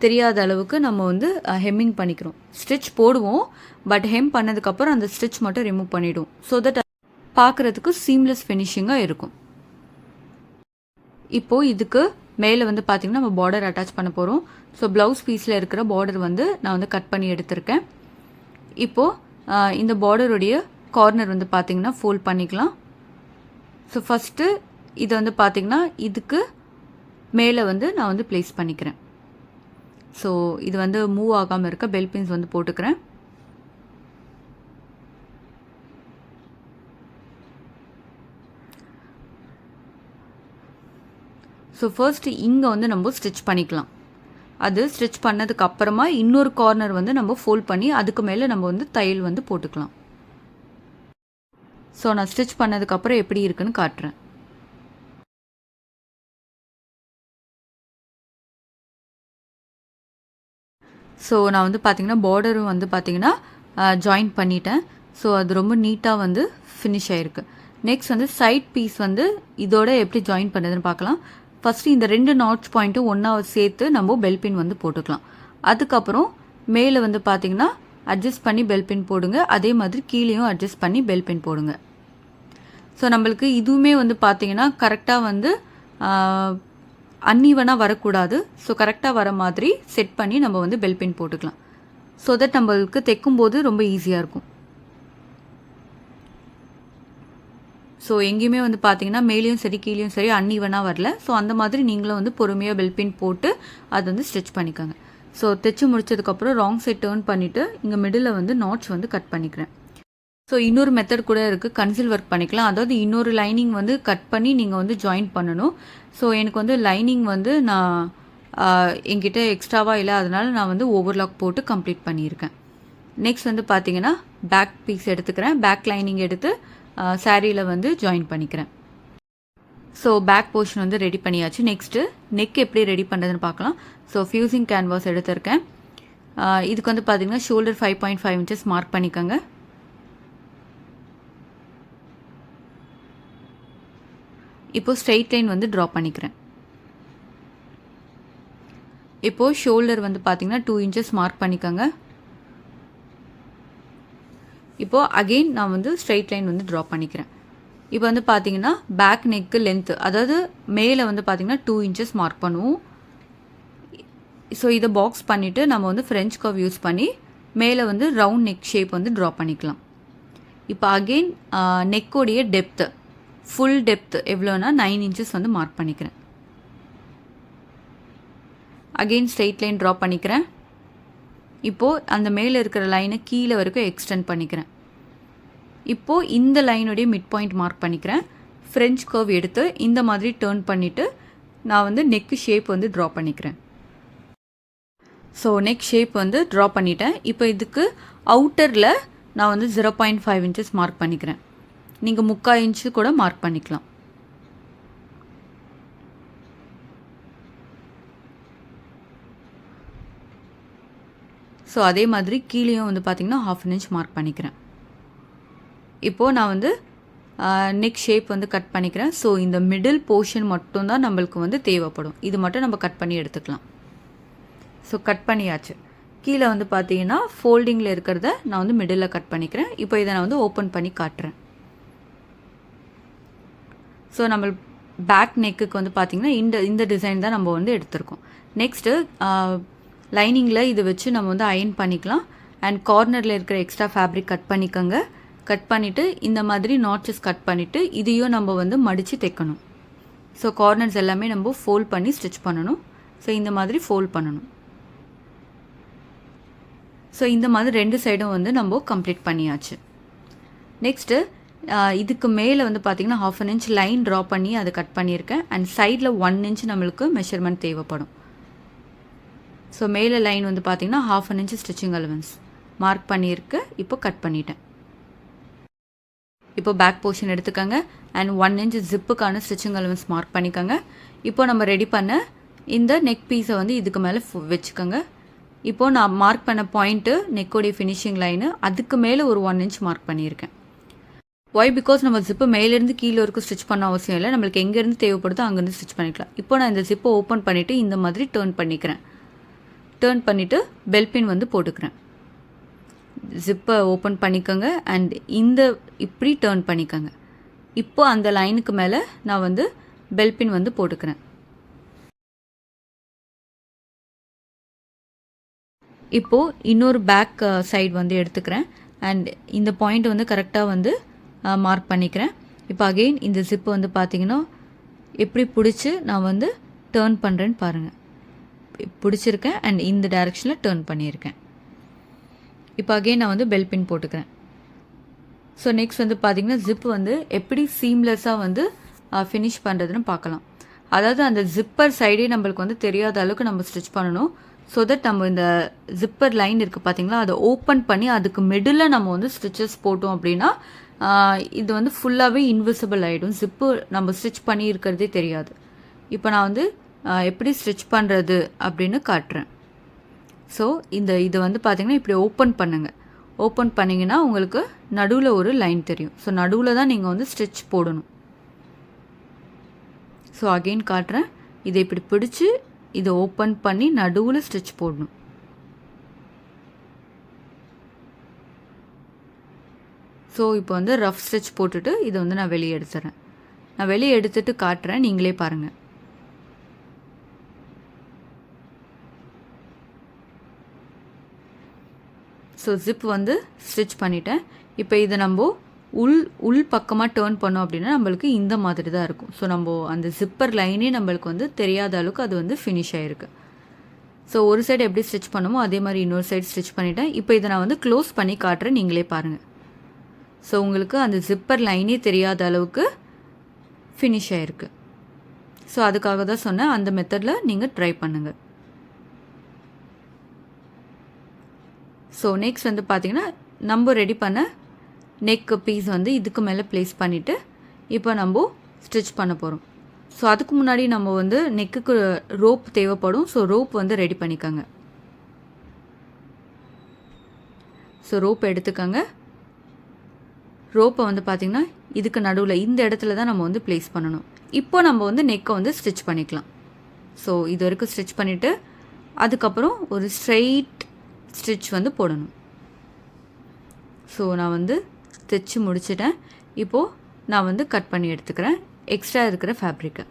தெரியாத அளவுக்கு நம்ம வந்து ஹெம்மிங் பண்ணிக்கிறோம். ஸ்டிச் போடுவோம், பட் ஹெம் பண்ணதுக்கப்புறம் அந்த ஸ்டிச் மட்டும் ரிமூவ் பண்ணிவிடுவோம். ஸோ தட் பார்க்குறதுக்கு சீம்லெஸ் ஃபினிஷிங்காக இருக்கும். இப்போது இதுக்கு மேலே வந்து பார்த்திங்கன்னா நம்ம பார்டர் அட்டாச் பண்ண போகிறோம். ஸோ ப்ளவுஸ் பீஸில் இருக்கிற பார்டர் வந்து நான் வந்து கட் பண்ணி எடுத்திருக்கேன். இப்போது இந்த பார்டருடைய கார்னர் வந்து பார்த்திங்கன்னா ஃபோல்ட் பண்ணிக்கலாம். ஸோ ஃபஸ்ட்டு இதை வந்து பார்த்திங்கன்னா இதுக்கு மேலே வந்து நான் வந்து ப்ளேஸ் பண்ணிக்கிறேன். ஸோ இது வந்து மூவ் ஆகாமல் இருக்க பெல் பின்ஸ் வந்து போட்டுக்கிறேன். ஸோ ஃபர்ஸ்ட் இங்கே வந்து நம்ம ஸ்டிச் பண்ணிக்கலாம். அது ஸ்டிச் பண்ணதுக்கு அப்புறமா இன்னொரு கார்னர் வந்து நம்ம ஃபோல்ட் பண்ணி அதுக்கு மேலே நம்ம வந்து தையல் வந்து போட்டுக்கலாம். ஸோ நான் ஸ்டிச் பண்ணதுக்கப்புறம் எப்படி இருக்குன்னு காட்டுறேன். ஸோ நான் வந்து பார்த்திங்கன்னா பார்டரும் வந்து பார்த்திங்கன்னா ஜாயின் பண்ணிட்டேன். ஸோ அது ரொம்ப நீட்டாக வந்து ஃபினிஷ் ஆகிருக்கு. நெக்ஸ்ட் வந்து சைட் பீஸ் வந்து இதோட எப்படி ஜாயின் பண்ணுறதுன்னு பார்க்கலாம். ஃபஸ்ட்டு இந்த 2 நாட்ச் பாயிண்ட்டும் ஒன்றா சேர்த்து நம்ம பெல் பின் வந்து போட்டுக்கலாம். அதுக்கப்புறம் மேலே வந்து பார்த்திங்கன்னா அட்ஜஸ்ட் பண்ணி பெல் பின் போடுங்க. அதே மாதிரி கீழேயும் அட்ஜஸ்ட் பண்ணி பெல் பின் போடுங்க. ஸோ நம்மளுக்கு இதுவுமே வந்து பார்த்திங்கன்னா கரெக்டாக வந்து அன்ஈவனாக வரக்கூடாது. ஸோ கரெக்டாக வர மாதிரி செட் பண்ணி நம்ம வந்து பெல் பின் போட்டுக்கலாம். ஸோ தட் நம்மளுக்கு தைக்கும்போது ரொம்ப ஈஸியாக இருக்கும். ஸோ எங்கேயுமே வந்து பார்த்தீங்கன்னா மேலேயும் சரி கீழேயும் சரி அன்ஈவனாக வரல. ஸோ அந்த மாதிரி நீங்களும் வந்து பொறுமையாக பெல் பின் போட்டு அது வந்து ஸ்டிச் பண்ணிக்கோங்க. ஸோ தைச்சு முடிச்சதுக்கப்புறம் ராங் சைட் டேர்ன் பண்ணிவிட்டு இங்கே மிடில் வந்து நாட்ச் வந்து கட் பண்ணிக்கிறேன். ஸோ இன்னொரு மெத்தட் கூட இருக்குது, கன்சில் ஒர்க் பண்ணிக்கலாம். அதாவது இன்னொரு லைனிங் வந்து கட் பண்ணி நீங்கள் வந்து ஜாயின் பண்ணணும். ஸோ எனக்கு வந்து லைனிங் வந்து நான் என்கிட்ட எக்ஸ்ட்ராவாக இல்லை, அதனால் நான் வந்து ஓவர்லாக் போட்டு கம்ப்ளீட் பண்ணியிருக்கேன். நெக்ஸ்ட் வந்து பார்த்தீங்கன்னா பேக் பீஸ் எடுத்துக்கிறேன். பேக் லைனிங் எடுத்து சாரியில் வந்து ஜாயின் பண்ணிக்கிறேன். ஸோ பேக் போர்ஷன் வந்து ரெடி பண்ணியாச்சு. நெக்ஸ்ட்டு நெக் எப்படி ரெடி பண்ணுறதுன்னு பார்க்கலாம். ஸோ ஃபியூசிங் கேன்வாஸ் எடுத்திருக்கேன். இதுக்கு வந்து பார்த்தீங்கன்னா ஷோல்டர் 5.5 inches மார்க் பண்ணிக்கோங்க. இப்போது ஸ்ட்ரெயிட் லைன் வந்து ட்ரா பண்ணிக்கிறேன். இப்போது ஷோல்டர் வந்து பார்த்தீங்கன்னா 2 inches மார்க் பண்ணிக்கோங்க. இப்போது அகெயின் நான் வந்து ஸ்ட்ரெயிட் லைன் வந்து ட்ரா பண்ணிக்கிறேன். இப்போ வந்து பார்த்தீங்கன்னா பேக் நெக்கு லென்த்து, அதாவது மேலே வந்து பார்த்தீங்கன்னா 2 inches மார்க் பண்ணுவோம். ஸோ இதை பாக்ஸ் பண்ணிவிட்டு நம்ம வந்து ஃப்ரெஞ்ச் கர்வ் யூஸ் பண்ணி மேலே வந்து ரவுண்ட் நெக் ஷேப் வந்து ட்ரா பண்ணிக்கலாம். இப்போ அகெயின் நெக்கோடைய டெப்த்து, ஃபுல் டெப்த்து எவ்வளோனா 9 inches வந்து மார்க் பண்ணிக்கிறேன். அகெயின் ஸ்ட்ரெயிட் லைன் ட்ரா பண்ணிக்கிறேன். இப்போது அந்த மேலே இருக்கிற லைனை கீழே வரைக்கும் எக்ஸ்டெண்ட் பண்ணிக்கிறேன். இப்போது இந்த லைனுடைய மிட் பாயிண்ட் மார்க் பண்ணிக்கிறேன். ஃப்ரெஞ்ச் கர்வ் எடுத்து இந்த மாதிரி டேர்ன் பண்ணிவிட்டு நான் வந்து நெக்கு ஷேப் வந்து ட்ரா பண்ணிக்கிறேன். ஸோ நெக் ஷேப் வந்து ட்ரா பண்ணிட்டேன். இப்போ இதுக்கு அவுட்டரில் நான் வந்து 0.5 inches மார்க் பண்ணிக்கிறேன். நீங்கள் 3/4 inch கூட மார்க் பண்ணிக்கலாம். ஸோ அதே மாதிரி கீழேயும் வந்து பார்த்திங்கன்னா 1/2 inch மார்க் பண்ணிக்கிறேன். இப்போது நான் வந்து நெக் ஷேப் வந்து கட் பண்ணிக்கிறேன். ஸோ இந்த மிடில் போர்ஷன் மட்டும்தான் நம்மளுக்கு வந்து தேவைப்படும். இது மட்டும் நம்ம கட் பண்ணி எடுத்துக்கலாம். ஸோ கட் பண்ணியாச்சு. கீழே வந்து பார்த்தீங்கன்னா ஃபோல்டிங்கில் இருக்கிறத நான் வந்து மிடில் கட் பண்ணிக்கிறேன். இப்போ இதை நான் வந்து ஓப்பன் பண்ணி காட்டுறேன். ஸோ நம்ம பேக் நெக்குக்கு வந்து பார்த்திங்கன்னா இந்த டிசைன் தான் நம்ம வந்து எடுத்திருக்கோம். நெக்ஸ்ட்டு லைனிங்கில் இதை வச்சு நம்ம வந்து அயன் பண்ணிக்கலாம். அண்ட் கார்னரில் இருக்கிற எக்ஸ்ட்ரா ஃபேப்ரிக் கட் பண்ணிக்கோங்க. கட் பண்ணிவிட்டு இந்த மாதிரி நாட்சஸ் கட் பண்ணிவிட்டு இதையும் நம்ம வந்து மடித்து தைக்கணும். ஸோ கார்னர்ஸ் எல்லாமே நம்ம ஃபோல்ட் பண்ணி ஸ்டிச் பண்ணணும். ஸோ இந்த மாதிரி ஃபோல்ட் பண்ணணும். ஸோ இந்த மாதிரி 2 சைடும் வந்து நம்ம கம்ப்ளீட் பண்ணியாச்சு. நெக்ஸ்ட்டு இதுக்கு மேலே வந்து பார்த்திங்கன்னா 1/2 inch லைன் ட்ரா பண்ணி அதை கட் பண்ணியிருக்கேன். அண்ட் சைடில் 1 inch நம்மளுக்கு மெஷர்மெண்ட் தேவைப்படும். ஸோ மேலே லைன் வந்து பார்த்திங்கன்னா 1/2 inch ஸ்டிச்சிங் அலவன்ஸ் மார்க் பண்ணியிருக்கு. இப்போ கட் பண்ணிட்டேன். இப்போ பேக் போர்ஷன் எடுத்துக்கோங்க. அண்ட் 1 inch ஜிப்புக்கான ஸ்டிச்சிங் அலவன்ஸ் மார்க் பண்ணிக்கோங்க. இப்போ நம்ம ரெடி பண்ண இந்த நெக் பீஸை வந்து இதுக்கு மேலே வச்சுக்கோங்க. இப்போது நான் மார்க் பண்ண பாயிண்ட்டு நெக்கோடைய ஃபினிஷிங் லைனு, அதுக்கு மேலே ஒரு 1 inch மார்க் பண்ணியிருக்கேன். ஒய் பிகாஸ் நம்ம ஜிப்பு மேலேருந்து கீழே வரைக்கும் ஸ்டிச் பண்ண அவசியம் இல்லை, நம்மளுக்கு எங்கேருந்து தேவைப்படுதோ அங்கேருந்து ஸ்டிச் பண்ணிக்கலாம். இப்போ நான் இந்த ஜிப்பை ஓப்பன் பண்ணிவிட்டு இந்த மாதிரி டேர்ன் பண்ணிக்கிறேன். டேர்ன் பண்ணிவிட்டு பெல் பின் வந்து போட்டுக்கிறேன். ஜிப்பை ஓப்பன் பண்ணிக்கோங்க அண்ட் இந்த இப்படி டேர்ன் பண்ணிக்கோங்க. இப்போ அந்த லைனுக்கு மேலே நான் வந்து பெல் பின் வந்து போட்டுக்கிறேன். இப்போது இன்னொரு பேக் சைடு வந்து எடுத்துக்கிறேன் அண்ட் இந்த பாயிண்ட் வந்து கரெக்டாக வந்து மார்க் பண்ணிக்கிறேன். இப்போ அகெயின் இந்த ஜிப்பு வந்து பார்த்திங்கன்னா எப்படி பிடிச்சி நான் வந்து டேர்ன் பண்ணுறேன்னு பாருங்கள். பிடிச்சிருக்கேன் அண்ட் இந்த டைரெக்ஷனில் டேர்ன் பண்ணியிருக்கேன். இப்போ அகெயின் நான் வந்து பெல் பின் போட்டுக்கிறேன். ஸோ நெக்ஸ்ட் வந்து பார்த்திங்கன்னா ஜிப்பு வந்து எப்படி சீம்லெஸ்ஸாக வந்து ஃபினிஷ் பண்ணுறதுன்னு பார்க்கலாம். அதாவது அந்த ஜிப்பர் சைடே நம்மளுக்கு வந்து தெரியாத அளவுக்கு நம்ம ஸ்டிச் பண்ணணும். ஸோ தட் நம்ம இந்த ஜிப்பர் லைன் இருக்குது பார்த்திங்களா, அதை ஓப்பன் பண்ணி அதுக்கு மிடில் நம்ம வந்து ஸ்டிச்சஸ் போட்டோம் அப்படின்னா இது வந்து ஃபுல்லாகவே இன்விசிபிள் ஆகிடும். ஜிப்பு நம்ம ஸ்டிச் பண்ணி இருக்கிறதே தெரியாது. இப்போ நான் வந்து எப்படி ஸ்டிச் பண்ணுறது அப்படின்னு காட்டுறேன். ஸோ இது வந்து பார்த்திங்கன்னா இப்படி ஓப்பன் பண்ணுங்கள். ஓப்பன் பண்ணிங்கன்னா உங்களுக்கு நடுவில் ஒரு லைன் தெரியும். ஸோ நடுவில் தான் நீங்கள் வந்து ஸ்டிச் போடணும். ஸோ அகெயின் காட்டுறேன். இதை இப்படி பிடிச்சி இதை ஓப்பன் பண்ணி நடுவில் ஸ்டிச் போடணும். ஸோ இப்போ வந்து ரஃப் ஸ்டிச் போட்டுட்டு இதை வந்து நான் வெளியே எடுத்துறேன். நான் வெளியே எடுத்துட்டு காட்டுறேன், நீங்களே பாருங்கள். ஸோ ஜிப் வந்து ஸ்டிச் பண்ணிட்டேன். இப்போ இதை நம்ம உள் பக்கமாக டேர்ன் பண்ணோம் அப்படின்னா நம்மளுக்கு இந்த மாதிரி தான் இருக்கும். ஸோ நம்ம அந்த ஜிப்பர் லைனே நம்மளுக்கு வந்து தெரியாத அளவுக்கு அது வந்து ஃபினிஷ் ஆகிருக்கு. ஸோ ஒரு சைடு எப்படி ஸ்டிச் பண்ணுமோ அதே மாதிரி இன்னொரு சைடு ஸ்டிச் பண்ணிட்டேன். இப்போ இதை நான் வந்து க்ளோஸ் பண்ணி காட்டுறேன், நீங்களே பாருங்கள். ஸோ உங்களுக்கு அந்த ஜிப்பர் லைனே தெரியாத அளவுக்கு ஃபினிஷ் ஆகிருக்கு. ஸோ அதுக்காக தான் சொன்னேன், அந்த மெத்தடில் நீங்கள் ட்ரை பண்ணுங்கள். ஸோ நெக்ஸ்ட் வந்து பார்த்திங்கன்னா நம்ம ரெடி பண்ண நெக் பீஸ் வந்து இதுக்கு மேலே ப்ளேஸ் பண்ணிவிட்டு இப்போ நம்ம ஸ்டிச் பண்ண போகிறோம். ஸோ அதுக்கு முன்னாடி நம்ம வந்து நெக்குக்கு ரோப் தேவைப்படும். ஸோ ரோப் வந்து ரெடி பண்ணிக்கோங்க. ஸோ ரோப் எடுத்துக்கோங்க. ரோப்பை வந்து பார்த்திங்கன்னா இதுக்கு நடுவில் இந்த இடத்துல தான் நம்ம வந்து ப்ளேஸ் பண்ணணும். இப்போ நம்ம வந்து நெக்கை வந்து ஸ்டிச் பண்ணிக்கலாம். ஸோ இது வரைக்கும் ஸ்டிச் பண்ணிவிட்டு அதுக்கப்புறம் ஒரு ஸ்ட்ரெயிட் ஸ்டிச் வந்து போடணும். ஸோ நான் வந்து தைச்சி முடிச்சிட்டேன். இப்போது நான் வந்து கட் பண்ணி எடுத்துக்கிறேன் எக்ஸ்ட்ரா இருக்கிற ஃபேப்ரிக்கை.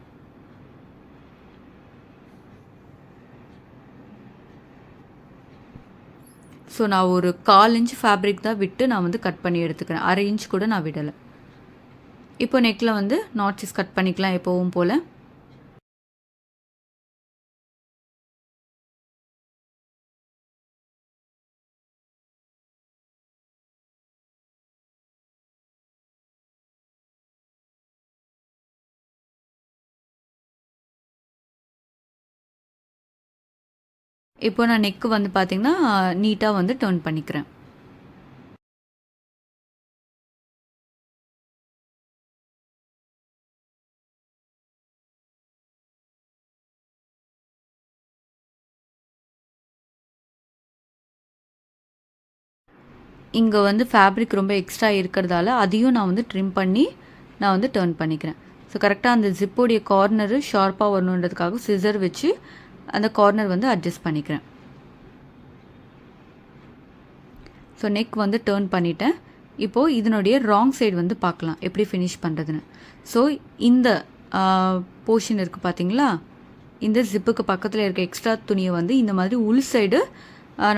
ஸோ நான் ஒரு 1/4 இன்ச் ஃபேப்ரிக் தான் விட்டு நான் வந்து கட் பண்ணி எடுத்துக்கிறேன். 1/2 இன்ச் கூட நான் விடலை. இப்போ நெக்கில் வந்து நாட்ஸ் கட் பண்ணிக்கலாம் எப்போவும் போல். இப்போ நான் நெக்கு வந்து பார்த்திங்கன்னா நீட்டாக வந்து டர்ன் பண்ணிக்கிறேன். இங்கே வந்து ஃபேப்ரிக் ரொம்ப எக்ஸ்ட்ரா இருக்கிறதால அதையும் நான் வந்து ட்ரிம் பண்ணி நான் வந்து டர்ன் பண்ணிக்கிறேன். ஸோ கரெக்டாக அந்த ஜிப்போடைய கார்னரு ஷார்ப்பாக வரணுன்றதுக்காக சிசர் வச்சு அந்த கார்னர் வந்து அட்ஜஸ்ட் பண்ணிக்கிறேன். ஸோ நெக் வந்து டர்ன் பண்ணிட்டேன். இப்போது இதனுடைய ராங் சைடு வந்து பார்க்கலாம் எப்படி ஃபினிஷ் பண்ணுறதுன்னு. ஸோ இந்த போர்ஷன் இருக்குது பார்த்தீங்களா, இந்த ஜிப்புக்கு பக்கத்தில் இருக்க எக்ஸ்ட்ரா துணியை வந்து இந்த மாதிரி உள் சைடு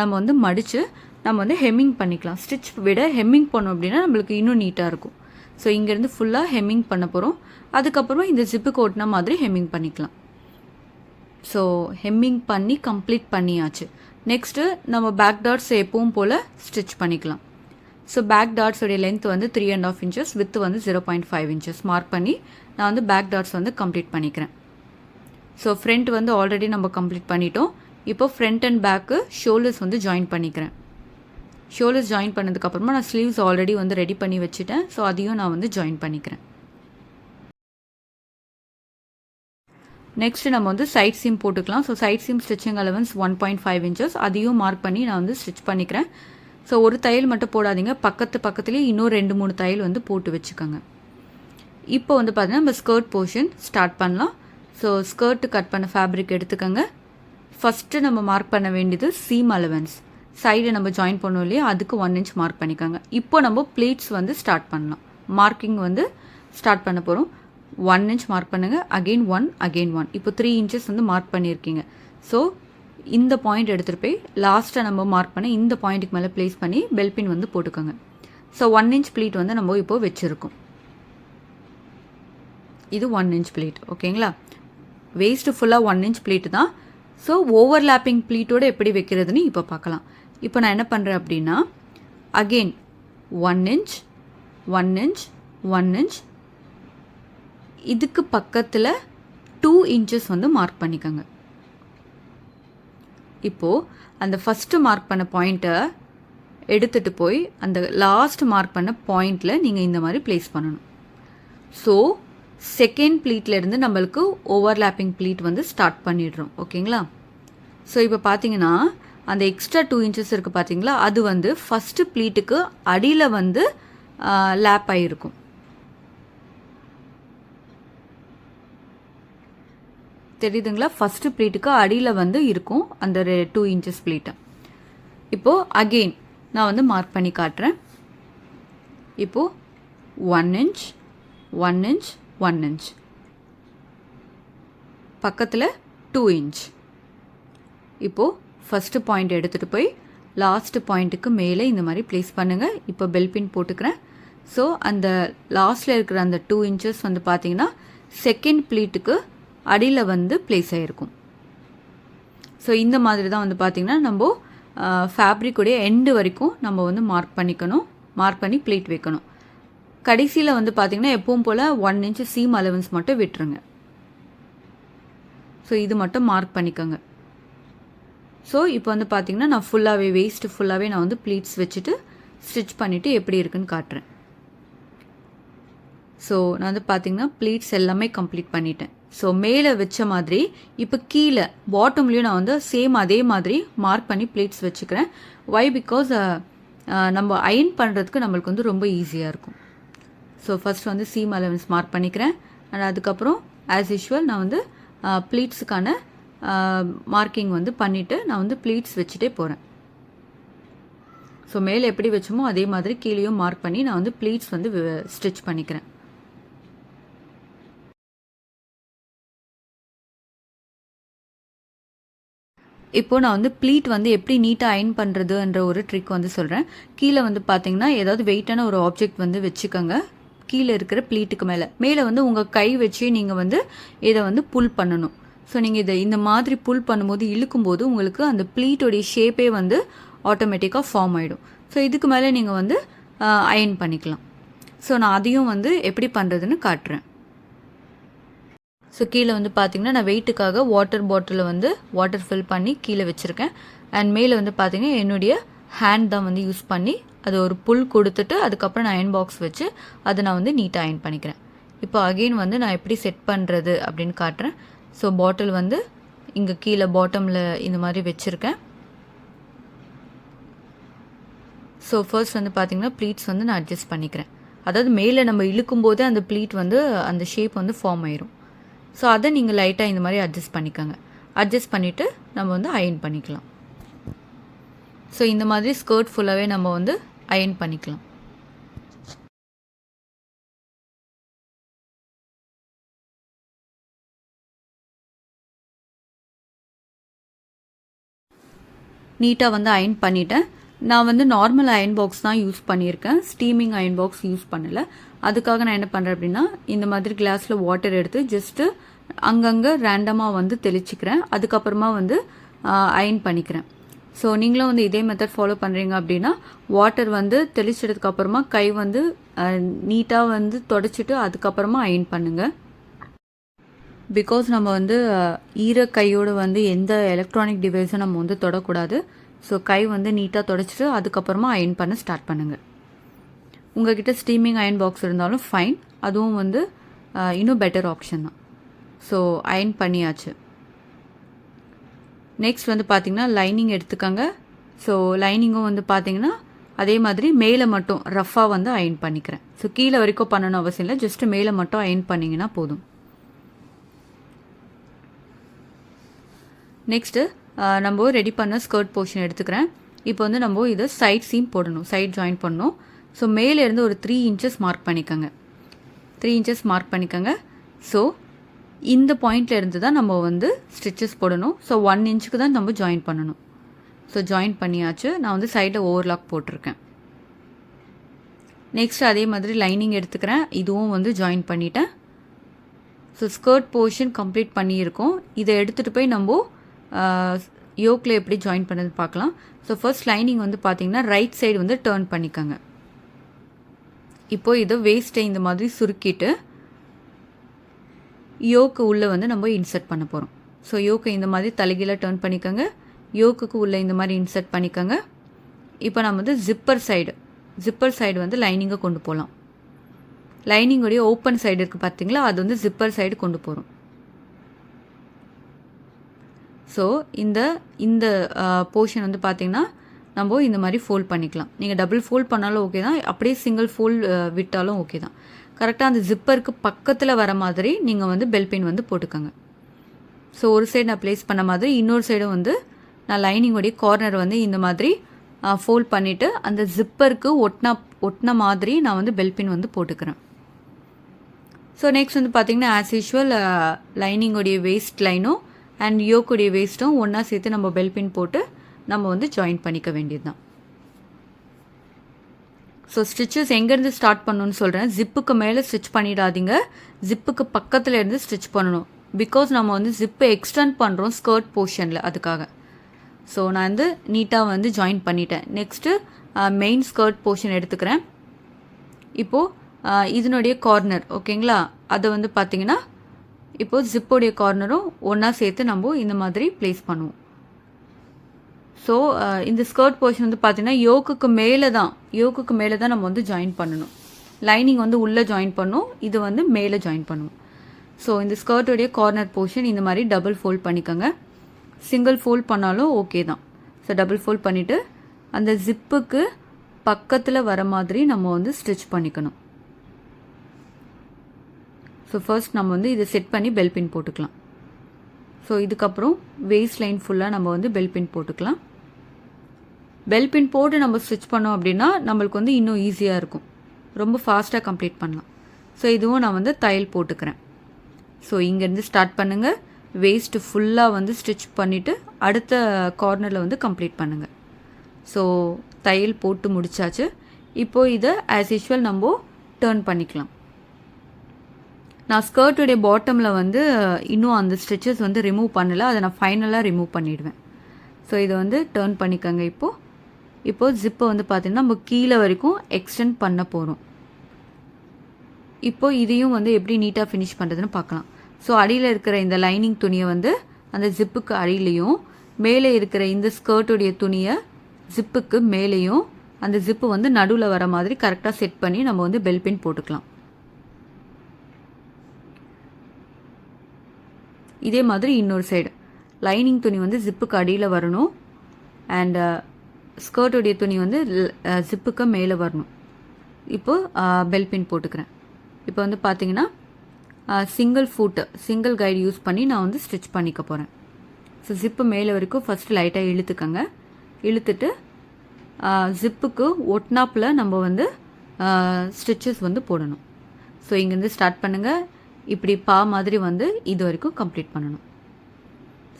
நம்ம வந்து மடித்து நம்ம வந்து ஹெம்மிங் பண்ணிக்கலாம். ஸ்டிச் விட ஹெம்மிங் பண்ணோம் அப்படின்னா நம்மளுக்கு இன்னும் நீட்டாக இருக்கும். ஸோ இங்கேருந்து ஃபுல்லாக ஹெம்மிங் பண்ண போகிறோம். அதுக்கப்புறமா இந்த ஜிப்புக்கு ஓட்டின மாதிரி ஹெம்மிங் பண்ணிக்கலாம். ஸோ ஹெம்மிங் பண்ணி கம்ப்ளீட் பண்ணியாச்சு. நெக்ஸ்ட்டு நம்ம பேக் டாட்ஸ் எப்பவும் போல் ஸ்டிச் பண்ணிக்கலாம். ஸோ பேக் டாட்ஸோடைய லென்த் வந்து 3.5 inches, வித்து வந்து 0.5 inches மார்க் பண்ணி நான் வந்து பேக் டாட்ஸ் வந்து கம்ப்ளீட் பண்ணிக்கிறேன். ஸோ ஃப்ரண்ட் வந்து ஆல்ரெடி நம்ம கம்ப்ளீட் பண்ணிட்டோம். இப்போ ஃப்ரண்ட் அண்ட் பேக்கு ஷோல்டர்ஸ் வந்து ஜாயின் பண்ணிக்கிறேன். ஷோல்டர்ஸ் ஜாயின் பண்ணதுக்கப்புறமா நான் ஸ்லீவ்ஸ் ஆல்ரெடி வந்து ரெடி பண்ணி வச்சுட்டேன். ஸோ அதையும் நான் வந்து ஜாயின் பண்ணிக்கிறேன். நெக்ஸ்ட்டு நம்ம வந்து சைட் சீம் போட்டுக்கலாம். So side seam stitching allowance 1.5 inches அதையும் மார்க் பண்ணி நான் வந்து ஸ்டிச் பண்ணிக்கிறேன். ஸோ ஒரு தையல் மட்டும் போடாதீங்க, பக்கத்துலேயே இன்னும் 2-3 தையல் வந்து போட்டு வச்சுக்கோங்க. இப்போ வந்து பார்த்தீங்கன்னா நம்ம ஸ்கர்ட் போர்ஷன் ஸ்டார்ட் பண்ணலாம். ஸோ ஸ்கர்ட்டு கட் பண்ண ஃபேப்ரிக் எடுத்துக்கோங்க. ஃபஸ்ட்டு நம்ம மார்க் பண்ண வேண்டியது சீம் அலவன்ஸ். சைடை நம்ம ஜாயின் பண்ணோம் இல்லையா, அதுக்கு 1 inch மார்க் பண்ணிக்கோங்க. இப்போ நம்ம ப்ளீட்ஸ் வந்து ஸ்டார்ட் பண்ணலாம். மார்க்கிங் வந்து ஸ்டார்ட் பண்ண போகிறோம். 1 inch மார்க் பண்ணுங்கள், அகெயின் 1. இப்போ 3 inches வந்து மார்க் பண்ணியிருக்கீங்க. ஸோ இந்த பாயிண்ட் எடுத்துகிட்டு போய் லாஸ்ட்டாக நம்ம மார்க் பண்ணி இந்த பாயிண்ட்டுக்கு மேலே ப்ளேஸ் பண்ணி பெல்பின் வந்து போட்டுக்கோங்க. ஸோ 1 inch ப்ளீட் வந்து நம்ம இப்போது வச்சுருக்கோம். இது 1 inch ப்ளீட், ஓகேங்களா? வேஸ்ட்டு ஃபுல்லாக 1 inch ப்ளீட்டு தான். ஸோ ஓவர்லேப்பிங் ப்ளீட்டோடு எப்படி வைக்கிறதுன்னு இப்போ பார்க்கலாம். இப்போ நான் என்ன பண்ணுறேன் அப்படின்னா, அகெயின் 1 inch, 1 inch, 1 inch, இதுக்கு பக்கத்தில் 2 inches வந்து மார்க் பண்ணிக்கோங்க. இப்போது அந்த ஃபஸ்ட்டு மார்க் பண்ண பாயிண்ட்டை எடுத்துகிட்டு போய் அந்த லாஸ்ட் மார்க் பண்ண பாயிண்டில் நீங்கள் இந்த மாதிரி ப்ளேஸ் பண்ணணும். ஸோ செகண்ட் ப்ளீட்லேருந்து நம்மளுக்கு ஓவர்லேப்பிங் ப்ளீட் வந்து ஸ்டார்ட் பண்ணிடுறோம், ஓகேங்களா? ஸோ இப்போ பார்த்தீங்கன்னா அந்த எக்ஸ்ட்ரா 2 inches இருக்குது பார்த்தீங்களா, அது வந்து ஃபஸ்ட்டு ப்ளீட்டுக்கு அடியில் வந்து லேப் ஆகிருக்கும். தெரியுதுங்களா? ஃபஸ்ட்டு ப்ளீட்டுக்கு அடியில் வந்து இருக்கும் அந்த 2 inches ப்ளீட்டை. இப்போது அகெயின் நான் வந்து மார்க் பண்ணி காட்டுறேன். இப்போது 1 inch, 1 inch, 1 inch, பக்கத்தில் 2 inch. இப்போது ஃபஸ்ட்டு பாயிண்ட் எடுத்துகிட்டு போய் லாஸ்ட்டு பாயிண்ட்டுக்கு மேலே இந்த மாதிரி ப்ளேஸ் பண்ணுங்கள். இப்போ பெல்பின் போட்டுக்கிறேன். ஸோ அந்த லாஸ்ட்டில் இருக்கிற அந்த 2 inches வந்து பார்த்திங்கன்னா செகண்ட் ப்ளீட்டுக்கு அடியில் வந்து ப்ளேஸ் ஆகிருக்கும். ஸோ இந்த மாதிரி தான் வந்து பார்த்திங்கன்னா நம்ம ஃபேப்ரிக்குடைய எண்டு வரைக்கும் நம்ம வந்து மார்க் பண்ணிக்கணும். மார்க் பண்ணி ப்ளீட் வைக்கணும். கடைசியில் வந்து பார்த்திங்கன்னா எப்பவும் போல் 1 inch சீம் அலவன்ஸ் மட்டும் விட்டுருங்க. ஸோ இது மட்டும் மார்க் பண்ணிக்கோங்க. ஸோ இப்போ வந்து பார்த்திங்கன்னா நான் ஃபுல்லாகவே வேஸ்ட்டு ஃபுல்லாகவே நான் வந்து ப்ளீட்ஸ் வச்சுட்டு ஸ்டிச் பண்ணிவிட்டு எப்படி இருக்குன்னு காட்டுறேன். ஸோ நான் வந்து பார்த்திங்கன்னா ப்ளீட்ஸ் எல்லாமே கம்ப்ளீட் பண்ணிட்டேன். ஸோ மேலே வச்ச மாதிரி இப்போ கீழே பாட்டம்லேயும் நான் வந்து சேம் அதே மாதிரி மார்க் பண்ணி ப்ளீட்ஸ் வச்சுக்கிறேன். வை பிகாஸ் நம்ம அயன் பண்ணுறதுக்கு நம்மளுக்கு வந்து ரொம்ப ஈஸியாக இருக்கும். ஸோ ஃபஸ்ட் வந்து சீம் அலவன்ஸ் மார்க் பண்ணிக்கிறேன். அண்ட் அதுக்கப்புறம் ஆஸ் யூஷுவல் நான் வந்து ப்ளீட்ஸுக்கான மார்க்கிங் வந்து பண்ணிவிட்டு நான் வந்து ப்ளீட்ஸ் வச்சுட்டே போகிறேன். ஸோ மேலே எப்படி வச்சோமோ அதே மாதிரி கீழேயும் மார்க் பண்ணி நான் வந்து ப்ளீட்ஸ் வந்து ஸ்டிச் பண்ணிக்கிறேன். இப்போது நான் வந்து ப்ளீட் வந்து எப்படி நீட்டாக அயன் பண்ணுறதுன்ற ஒரு ட்ரிக் வந்து சொல்கிறேன். கீழே வந்து பார்த்தீங்கன்னா ஏதாவது வெயிட்டான ஒரு ஆப்ஜெக்ட் வந்து வச்சுக்கோங்க. கீழே இருக்கிற ப்ளீட்டுக்கு மேலே வந்து உங்கள் கை வச்சு நீங்கள் வந்து இதை வந்து புல் பண்ணணும். ஸோ நீங்கள் இதை இந்த மாதிரி புல் பண்ணும்போது இழுக்கும்போது உங்களுக்கு அந்த ப்ளீட்டோடைய ஷேப்பே வந்து ஆட்டோமேட்டிக்காக ஃபார்ம் ஆகிடும். ஸோ இதுக்கு மேலே நீங்கள் வந்து அயன் பண்ணிக்கலாம். ஸோ நான் அதையும் வந்து எப்படி பண்ணுறதுன்னு காட்டுறேன். ஸோ கீழே வந்து பார்த்திங்கன்னா நான் வெயிட்டுக்காக வாட்டர் பாட்டிலில் வந்து வாட்டர் ஃபில் பண்ணி கீழே வச்சுருக்கேன். அண்ட் மேலே வந்து பார்த்திங்கன்னா என்னுடைய ஹேண்ட் தான் வந்து யூஸ் பண்ணி அது ஒரு புல் கொடுத்துட்டு அதுக்கப்புறம் நான் அயன் பாக்ஸ் வச்சு அதை நான் வந்து நீட்டாக அயன் பண்ணிக்கிறேன். இப்போ அகெயின் வந்து நான் எப்படி செட் பண்ணுறது அப்படின்னு காட்டுறேன். ஸோ பாட்டில் வந்து இங்கே கீழே பாட்டமில் இந்த மாதிரி வச்சுருக்கேன். ஸோ ஃபர்ஸ்ட் வந்து பார்த்திங்கன்னா ப்ளீட்ஸ் வந்து நான் அட்ஜஸ்ட் பண்ணிக்கிறேன். அதாவது மேலே நம்ம இழுக்கும்போதே அந்த ப்ளீட் வந்து அந்த ஷேப் வந்து ஃபார்ம் ஆயிரும். ஸோ அதை நீங்கள் லைட்டாக இந்த மாதிரி அட்ஜஸ்ட் பண்ணிக்கோங்க. அட்ஜஸ்ட் பண்ணிவிட்டு நம்ம வந்து அயன் பண்ணிக்கலாம். ஸோ இந்த மாதிரி ஸ்கர்ட் ஃபுல்லாகவே நம்ம வந்து அயன் பண்ணிக்கலாம். நீட்டாக வந்து அயன் பண்ணிட்டேன். நான் வந்து நார்மல் அயன் பாக்ஸ் தான் யூஸ் பண்ணியிருக்கேன். ஸ்டீமிங் அயன் பாக்ஸ் யூஸ் பண்ணலை. அதுக்காக நான் என்ன பண்ணுறேன் அப்படின்னா இந்த மாதிரி கிளாஸில் வாட்டர் எடுத்து ஜஸ்ட்டு அங்கங்கே ரேண்டமாக வந்து தெளிச்சிக்கிறேன். அதுக்கப்புறமா வந்து அயன் பண்ணிக்கிறேன். ஸோ நீங்களும் வந்து இதே மெத்தட் ஃபாலோ பண்ணுறீங்க அப்படின்னா வாட்டர் வந்து தெளிச்சதுக்கப்புறமா கை வந்து நீட்டாக வந்து தொடச்சிட்டு அதுக்கப்புறமா அயன் பண்ணுங்கள். பிகாஸ் நம்ம வந்து ஈர கையோடு வந்து எந்த எலக்ட்ரானிக் டிவைஸும் நம்ம வந்து தொடக்கூடாது. ஸோ கை வந்து நீட்டாக தொடச்சிட்டு அதுக்கப்புறமா அயன் பண்ண ஸ்டார்ட் பண்ணுங்கள். உங்கள்கிட்ட ஸ்டீமிங் அயன் பாக்ஸ் இருந்தாலும் ஃபைன், அதுவும் வந்து இன்னும் பெட்டர் ஆப்ஷன் தான். ஸோ அயன் பண்ணியாச்சு. நெக்ஸ்ட் வந்து பார்த்திங்கன்னா லைனிங் எடுத்துக்கோங்க. ஸோ லைனிங்கும் வந்து பார்த்திங்கன்னா அதே மாதிரி மேலே மட்டும் ரஃப்பாக வந்து அயன் பண்ணிக்கிறேன். ஸோ கீழே வரைக்கும் பண்ணணும் அவசியம் இல்லை, ஜஸ்ட்டு மேலே மட்டும் அயன் பண்ணிங்கன்னா போதும். நெக்ஸ்ட்டு நம்ம ரெடி பண்ண ஸ்கர்ட் போர்ஷன் எடுத்துக்கிறேன். இப்போ வந்து நம்ம இதை சைட் சீம் போடணும், சைட் ஜாயின் பண்ணணும். ஸோ மேலேருந்து ஒரு 3 இன்ச்சஸ் மார்க் பண்ணிக்கோங்க. 3 இன்ச்சஸ் மார்க் பண்ணிக்கோங்க. ஸோ இந்த பாயிண்டில் இருந்து தான் நம்ம வந்து ஸ்டிச்சஸ் போடணும். ஸோ 1 இன்ச்சுக்கு தான் நம்ம ஜாயின் பண்ணணும். ஸோ ஜாயின் பண்ணியாச்சு. நான் வந்து சைடில் ஓவர்லாக் போட்டிருக்கேன். நெக்ஸ்ட் அதே மாதிரி லைனிங் எடுத்துக்கிறேன். இதுவும் வந்து ஜாயின் பண்ணிட்டேன். ஸோ ஸ்கர்ட் போர்ஷன் கம்ப்ளீட் பண்ணியிருக்கோம். இதை எடுத்துகிட்டு போய் நம்ம யோக்கில் எப்படி ஜாயின் பண்ணது பார்க்கலாம். ஸோ ஃபர்ஸ்ட் லைனிங் வந்து பார்த்திங்கன்னா ரைட் சைடு வந்து டேர்ன் பண்ணிக்கோங்க. இப்போது இதை வேஸ்ட்டை இந்த மாதிரி சுருக்கிட்டு யோக்கு உள்ளே வந்து நம்ம இன்சர்ட் பண்ண போகிறோம். ஸோ யோக்கை இந்த மாதிரி தலைகீழ டேர்ன் பண்ணிக்கோங்க. யோக்குக்கு உள்ளே இந்த மாதிரி இன்சர்ட் பண்ணிக்கோங்க. இப்போ நம்ம வந்து ஜிப்பர் சைடு வந்து லைனிங்கை கொண்டு போகலாம். லைனிங்குடைய ஓப்பன் சைடு இருக்குது பார்த்தீங்களா, அது வந்து ஜிப்பர் சைடு கொண்டு போகிறோம். ஸோ இந்த போர்ஷன் வந்து பார்த்திங்கன்னா நம்ம இந்த மாதிரி ஃபோல்ட் பண்ணிக்கலாம். நீங்கள் டபுள் ஃபோல்ட் பண்ணாலும் ஓகே தான், அப்படியே சிங்கிள் ஃபோல்ட் விட்டாலும் ஓகே தான். கரெக்டாக அந்த ஜிப்பருக்கு பக்கத்தில் வர மாதிரி நீங்கள் வந்து பெல் பின் வந்து போட்டுக்கோங்க. ஸோ ஒரு சைடு நான் ப்ளேஸ் பண்ண மாதிரி இன்னொரு சைடும் வந்து நான் லைனிங்கோடைய கார்னர் வந்து இந்த மாதிரி ஃபோல்ட் பண்ணிவிட்டு அந்த ஜிப்பருக்கு ஒட்டின மாதிரி நான் வந்து பெல் பின் வந்து போட்டுக்கிறேன். ஸோ நெக்ஸ்ட் வந்து பார்த்திங்கன்னா ஆஸ் யூஷுவல் லைனிங்கோடைய வேஸ்ட் லைனும் அண்ட் யோக்குடைய வேஸ்ட்டும் ஒன்றா சேர்த்து நம்ம பெல் பின் போட்டு நம்ம வந்து ஜாயின் பண்ணிக்க வேண்டியது தான். ஸோ ஸ்டிச்சஸ் எங்கேருந்து ஸ்டார்ட் பண்ணணும்னு சொல்கிறேன். ஜிப்புக்கு மேலே ஸ்டிச் பண்ணிடாதீங்க, ஜிப்புக்கு பக்கத்தில் இருந்து ஸ்டிச் பண்ணணும். பிகாஸ் நம்ம வந்து ஜிப்பை எக்ஸ்டெண்ட் பண்ணுறோம் ஸ்கர்ட் போர்ஷனில், அதுக்காக. ஸோ நான் வந்து நீட்டாக வந்து ஜாயின் பண்ணிட்டேன். நெக்ஸ்ட்டு மெயின் ஸ்கர்ட் போர்ஷன் எடுத்துக்கிறேன். இப்போது இதனுடைய கார்னர் ஓகேங்களா, அதை வந்து பார்த்திங்கன்னா இப்போது ஜிப்போடைய கார்னரும் ஒன்றா சேர்த்து நம்ம இந்த மாதிரி ப்ளேஸ் பண்ணுவோம். ஸோ இந்த ஸ்கர்ட் போர்ஷன் வந்து பார்த்திங்கன்னா யோக்குக்கு மேலே தான் நம்ம வந்து ஜாயின் பண்ணணும். லைனிங் வந்து உள்ளே ஜாயின் பண்ணணும், இது வந்து மேலே ஜாயின் பண்ணுவோம். ஸோ இந்த ஸ்கர்ட்டுடைய கார்னர் போர்ஷன் இந்த மாதிரி டபுள் ஃபோல்ட் பண்ணிக்கோங்க. சிங்கிள் ஃபோல்ட் பண்ணாலும் ஓகே தான். ஸோ டபுள் ஃபோல்ட் பண்ணிவிட்டு அந்த ஜிப்புக்கு பக்கத்தில் வர மாதிரி நம்ம வந்து ஸ்டிச் பண்ணிக்கணும். ஸோ ஃபர்ஸ்ட் நம்ம வந்து இதை செட் பண்ணி பெல் பின் போட்டுக்கலாம். ஸோ இதுக்கப்புறம் வேஸ்ட் லைன் ஃபுல்லாக நம்ம வந்து பெல் பின் போட்டுக்கலாம். பெல் பின் போட்டு நம்ம ஸ்டிச் பண்ணோம் அப்படின்னா நம்மளுக்கு வந்து இன்னும் ஈஸியாக இருக்கும், ரொம்ப ஃபாஸ்ட்டாக கம்ப்ளீட் பண்ணலாம். ஸோ இதுவும் நான் வந்து தையல் போட்டுக்கிறேன். ஸோ இங்கேருந்து ஸ்டார்ட் பண்ணுங்கள், வேஸ்ட்டு ஃபுல்லாக வந்து ஸ்டிச் பண்ணிவிட்டு அடுத்த கார்னரில் வந்து கம்ப்ளீட் பண்ணுங்கள். ஸோ தையல் போட்டு முடிச்சாச்சு. இப்போது இதை ஆஸ் யூஷுவல் நம்ம டேர்ன் பண்ணிக்கலாம். நான் ஸ்கர்ட்டுடைய பாட்டமில் வந்து இன்னும் அந்த ஸ்டிச்சஸ் வந்து ரிமூவ் பண்ணலை, அதை நான் ஃபைனலாக ரிமூவ் பண்ணிவிடுவேன். ஸோ இதை வந்து டேர்ன் பண்ணிக்கோங்க. இப்போது ஜிப்பை வந்து பார்த்திங்கன்னா நம்ம கீழே வரைக்கும் எக்ஸ்டெண்ட் பண்ண போகிறோம். இப்போது இதையும் வந்து எப்படி நீட்டாக ஃபினிஷ் பண்ணுறதுன்னு பார்க்கலாம். ஸோ அடியில் இருக்கிற இந்த லைனிங் துணியை வந்து அந்த ஜிப்புக்கு அடியிலையும், மேலே இருக்கிற இந்த ஸ்கர்ட்டுடைய துணியை ஜிப்புக்கு மேலேயும், அந்த ஜிப்பு வந்து நடுவில் வர மாதிரி கரெக்டாக செட் பண்ணி நம்ம வந்து பெல் பின் போட்டுக்கலாம். இதே மாதிரி இன்னொரு சைடு லைனிங் துணி வந்து ஜிப்புக்கு அடியில் வரணும் அண்ட் ஸ்கர்ட்டுடைய துணி வந்து ஜிப்புக்கு மேலே வரணும். இப்போது பெல் பின் போட்டுக்கிறேன். இப்போ வந்து பார்த்தீங்கன்னா சிங்கிள் கைடு யூஸ் பண்ணி நான் வந்து ஸ்டிச் பண்ணிக்க போகிறேன். ஸோ ஜிப்பு மேலே வரைக்கும் ஃபஸ்ட்டு லைட்டாக இழுத்துக்கங்க. இழுத்துட்டு ஜிப்புக்கு ஒட்னாப்பில் நம்ம வந்து ஸ்டிச்சஸ் வந்து போடணும். ஸோ இங்கேருந்து ஸ்டார்ட் பண்ணுங்கள், இப்படி பா மாதிரி வந்து இது வரைக்கும் கம்ப்ளீட் பண்ணணும்.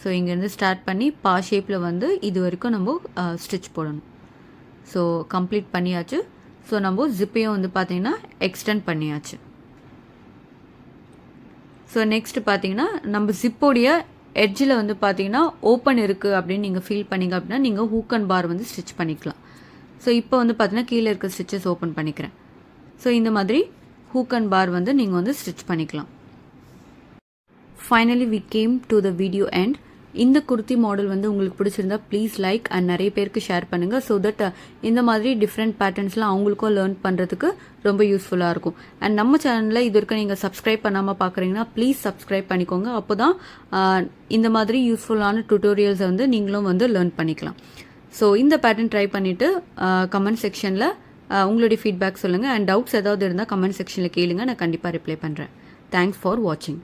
ஸோ இங்கேருந்து ஸ்டார்ட் பண்ணி பா ஷேப்பில் வந்து இது வரைக்கும் நம்ம ஸ்டிச் போடணும். ஸோ கம்ப்ளீட் பண்ணியாச்சு. ஸோ நம்ம ஜிப்பையும் வந்து பார்த்திங்கன்னா எக்ஸ்டெண்ட் பண்ணியாச்சு. ஸோ நெக்ஸ்ட் பார்த்திங்கன்னா நம்ம ஜிப்போடைய எட்ஜில் வந்து பார்த்திங்கன்னா ஓப்பன் இருக்குது அப்படின்னு நீங்கள் ஃபீல் பண்ணிங்க அப்படின்னா நீங்கள் ஹூக் அண்ட் பார் வந்து ஸ்டிச் பண்ணிக்கலாம். ஸோ இப்போ வந்து பார்த்திங்கன்னா கீழே இருக்க ஸ்டிச்சஸ் ஓப்பன் பண்ணிக்கிறேன். ஸோ இந்த மாதிரி ஹூக் அண்ட் பார் வந்து நீங்கள் வந்து ஸ்டிச் பண்ணிக்கலாம். Finally we came to the video end. இந்த குர்த்தி மாடல் வந்து உங்களுக்கு பிடிச்சிருந்தா ப்ளீஸ் லைக் அண்ட் நிறைய பேருக்கு ஷேர் பண்ணுங்கள். ஸோ தட் இந்த மாதிரி டிஃப்ரெண்ட் பேட்டர்ன்ஸ்லாம் அவங்களுக்கும் லேர்ன் பண்ணுறதுக்கு ரொம்ப யூஸ்ஃபுல்லாக இருக்கும். அண்ட் நம்ம சேனலில் இது வரைக்கும் நீங்கள் சப்ஸ்கிரைப் பண்ணாமல் பார்க்குறீங்கன்னா ப்ளீஸ் சப்ஸ்கிரைப் பண்ணிக்கோங்க. அப்போ தான் இந்த மாதிரி யூஸ்ஃபுல்லான டுட்டோரியல்ஸை வந்து நீங்களும் வந்து லேர்ன் பண்ணிக்கலாம். ஸோ இந்த பேட்டர்ன் ட்ரை பண்ணிவிட்டு கமெண்ட் செக்ஷனில் உங்களுடைய ஃபீட்பேக் சொல்லுங்கள். அண்ட் டவுட்ஸ் ஏதாவது இருந்தால் கமெண்ட் செக்ஷனில் கேளுங்க, நான் கண்டிப்பாக ரிப்ளை பண்ணுறேன். தேங்க்ஸ் ஃபார் வாட்சிங்.